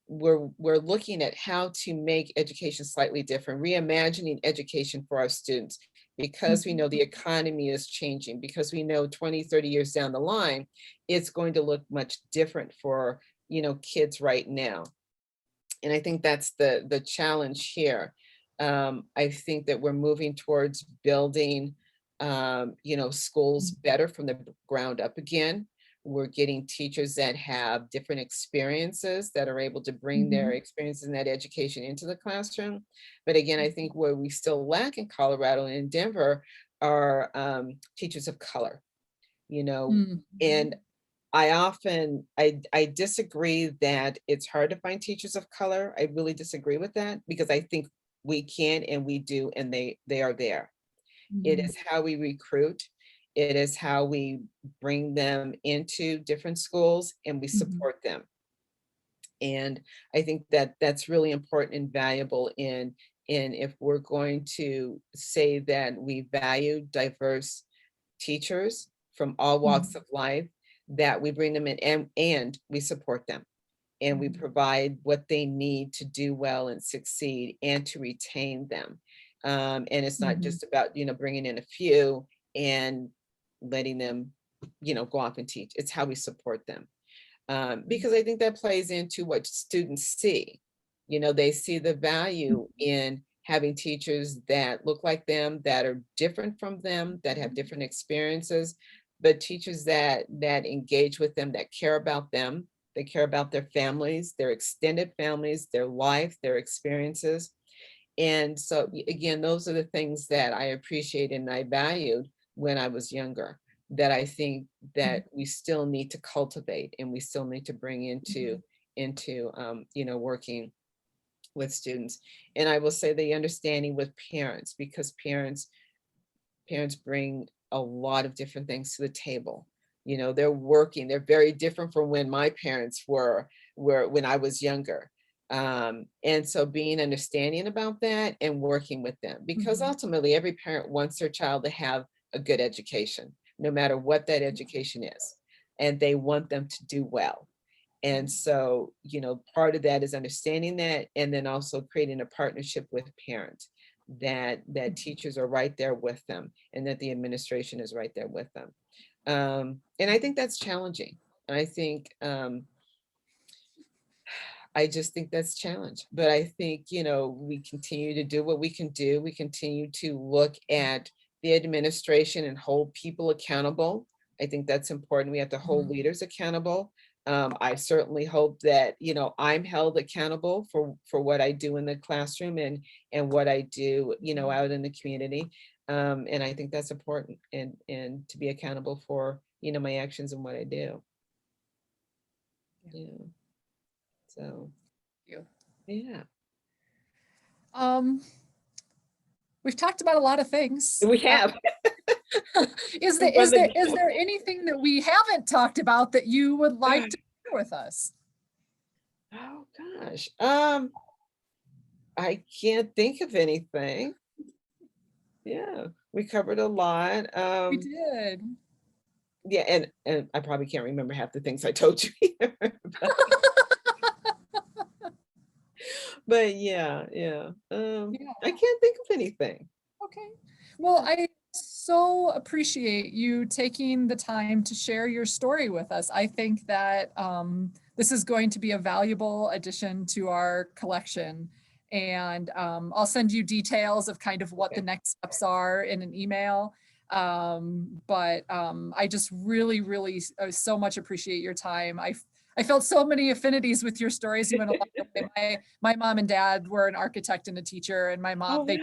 Speaker 2: we're looking at how to make education slightly different, reimagining education for our students, because we know
Speaker 1: Mhm.
Speaker 2: the economy is changing, because we know 20, 30 years down the line, it's going to look much different for, kids right now. And I think that's the challenge here. I think that we're moving towards building, schools better from the ground up again. We're getting teachers that have different experiences that are able to bring their
Speaker 1: Mhm.
Speaker 2: experiences in that education into the classroom. But again, I think where we still lack in Colorado and in Denver are teachers of color,
Speaker 1: Mhm.
Speaker 2: and I disagree that it's hard to find teachers of color. I really disagree with that because I think we can and we do, and they are there. It
Speaker 1: Mhm.
Speaker 2: is how we recruit. It is how we bring them into different schools and we
Speaker 1: Mhm.
Speaker 2: support them. And I think that that's really important and valuable in if we're going to say that we value diverse teachers from all walks
Speaker 1: Mhm.
Speaker 2: of life, that we bring them in and we support them and we
Speaker 1: Mhm.
Speaker 2: provide what they need to do well and succeed and to retain them. And it's not
Speaker 1: Mhm.
Speaker 2: just about, bringing in a few and letting them, go off and teach. It's how we support them. Because I think that plays into what students see. They see the value in having teachers that look like them, that are different from them, that have different experiences, but teachers that engage with them, that care about them, They care about their families, their extended families, their life, their experiences. And so again, those are the things that I appreciate and I valued when I was younger, that I think that we still need to cultivate and we still need to bring into working with students. And I will say the understanding with parents, because parents bring a lot of different things to the table. They're working, they're very different from when my parents were when I was younger. And so being understanding about that and working with them, because ultimately every parent wants their child to have a good education, no matter what that education is, and they want them to do well. And so, part of that is understanding that, and then also creating a partnership with parents, that teachers are right there with them and that the administration is right there with them. And I think that's challenging. I think, I just think that's challenge, but I think, we continue to do what we can do. We continue to look at the administration and hold people accountable. I think that's important. We have to hold leaders accountable. I certainly hope that, I'm held accountable for what I do in the classroom and what I do, out in the community. And I think that's important, and to be accountable for, my actions and what I do. Yeah. So,
Speaker 1: You.
Speaker 2: yeah,
Speaker 1: We've talked about a lot of things.
Speaker 2: we have.
Speaker 1: Is there anything that we haven't talked about that you would like to share with us?
Speaker 2: Oh gosh. I can't think of anything. Yeah, we covered a lot.
Speaker 1: We did.
Speaker 2: Yeah, and I probably can't remember half the things I told you either. But yeah. I can't think of anything.
Speaker 1: Okay. Well, I so appreciate you taking the time to share your story with us. I think that this is going to be a valuable addition to our collection. And I'll send you details of kind of what the next steps are in an email. But I just really, really so much appreciate your time. I felt so many affinities with your stories. You went a long way. My mom and dad were an architect and a teacher, and my mom, they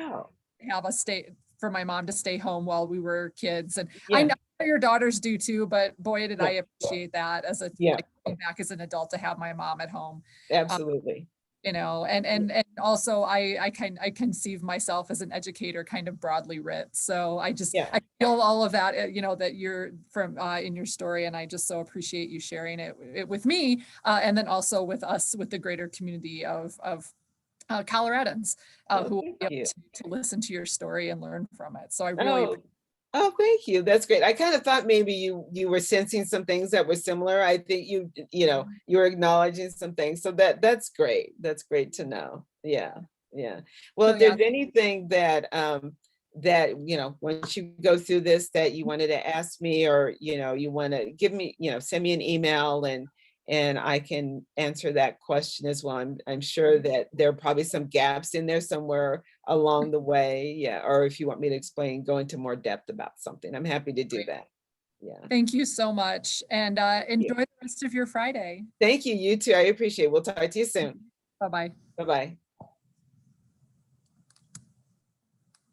Speaker 1: have us stay for my mom to stay home while we were kids. And I know your daughters do too, but boy, did I appreciate that as coming back as an adult to have my mom at home.
Speaker 2: Absolutely.
Speaker 1: And also I conceive myself as an educator, kind of broadly writ. So I feel all of that, that you're from in your story. And I just so appreciate you sharing it with me. And then also with us, with the greater community of Coloradans who will be able to listen to your story and learn from it. So I really
Speaker 2: Oh, thank you. That's great. I kind of thought maybe you were sensing some things that were similar. I think you were acknowledging some things. So that's great. That's great to know. Yeah. Well, if there's anything that once you go through this that you wanted to ask me, or you want to give me, send me an email and I can answer that question as well. I'm sure that there are probably some gaps in there somewhere along the way. Yeah. Or if you want me to go into more depth about something, I'm happy to do that. Yeah.
Speaker 1: Thank you so much. And enjoy the rest of your Friday.
Speaker 2: Thank you. You too. I appreciate it. We'll talk to you soon.
Speaker 1: Bye-bye.
Speaker 2: Bye-bye.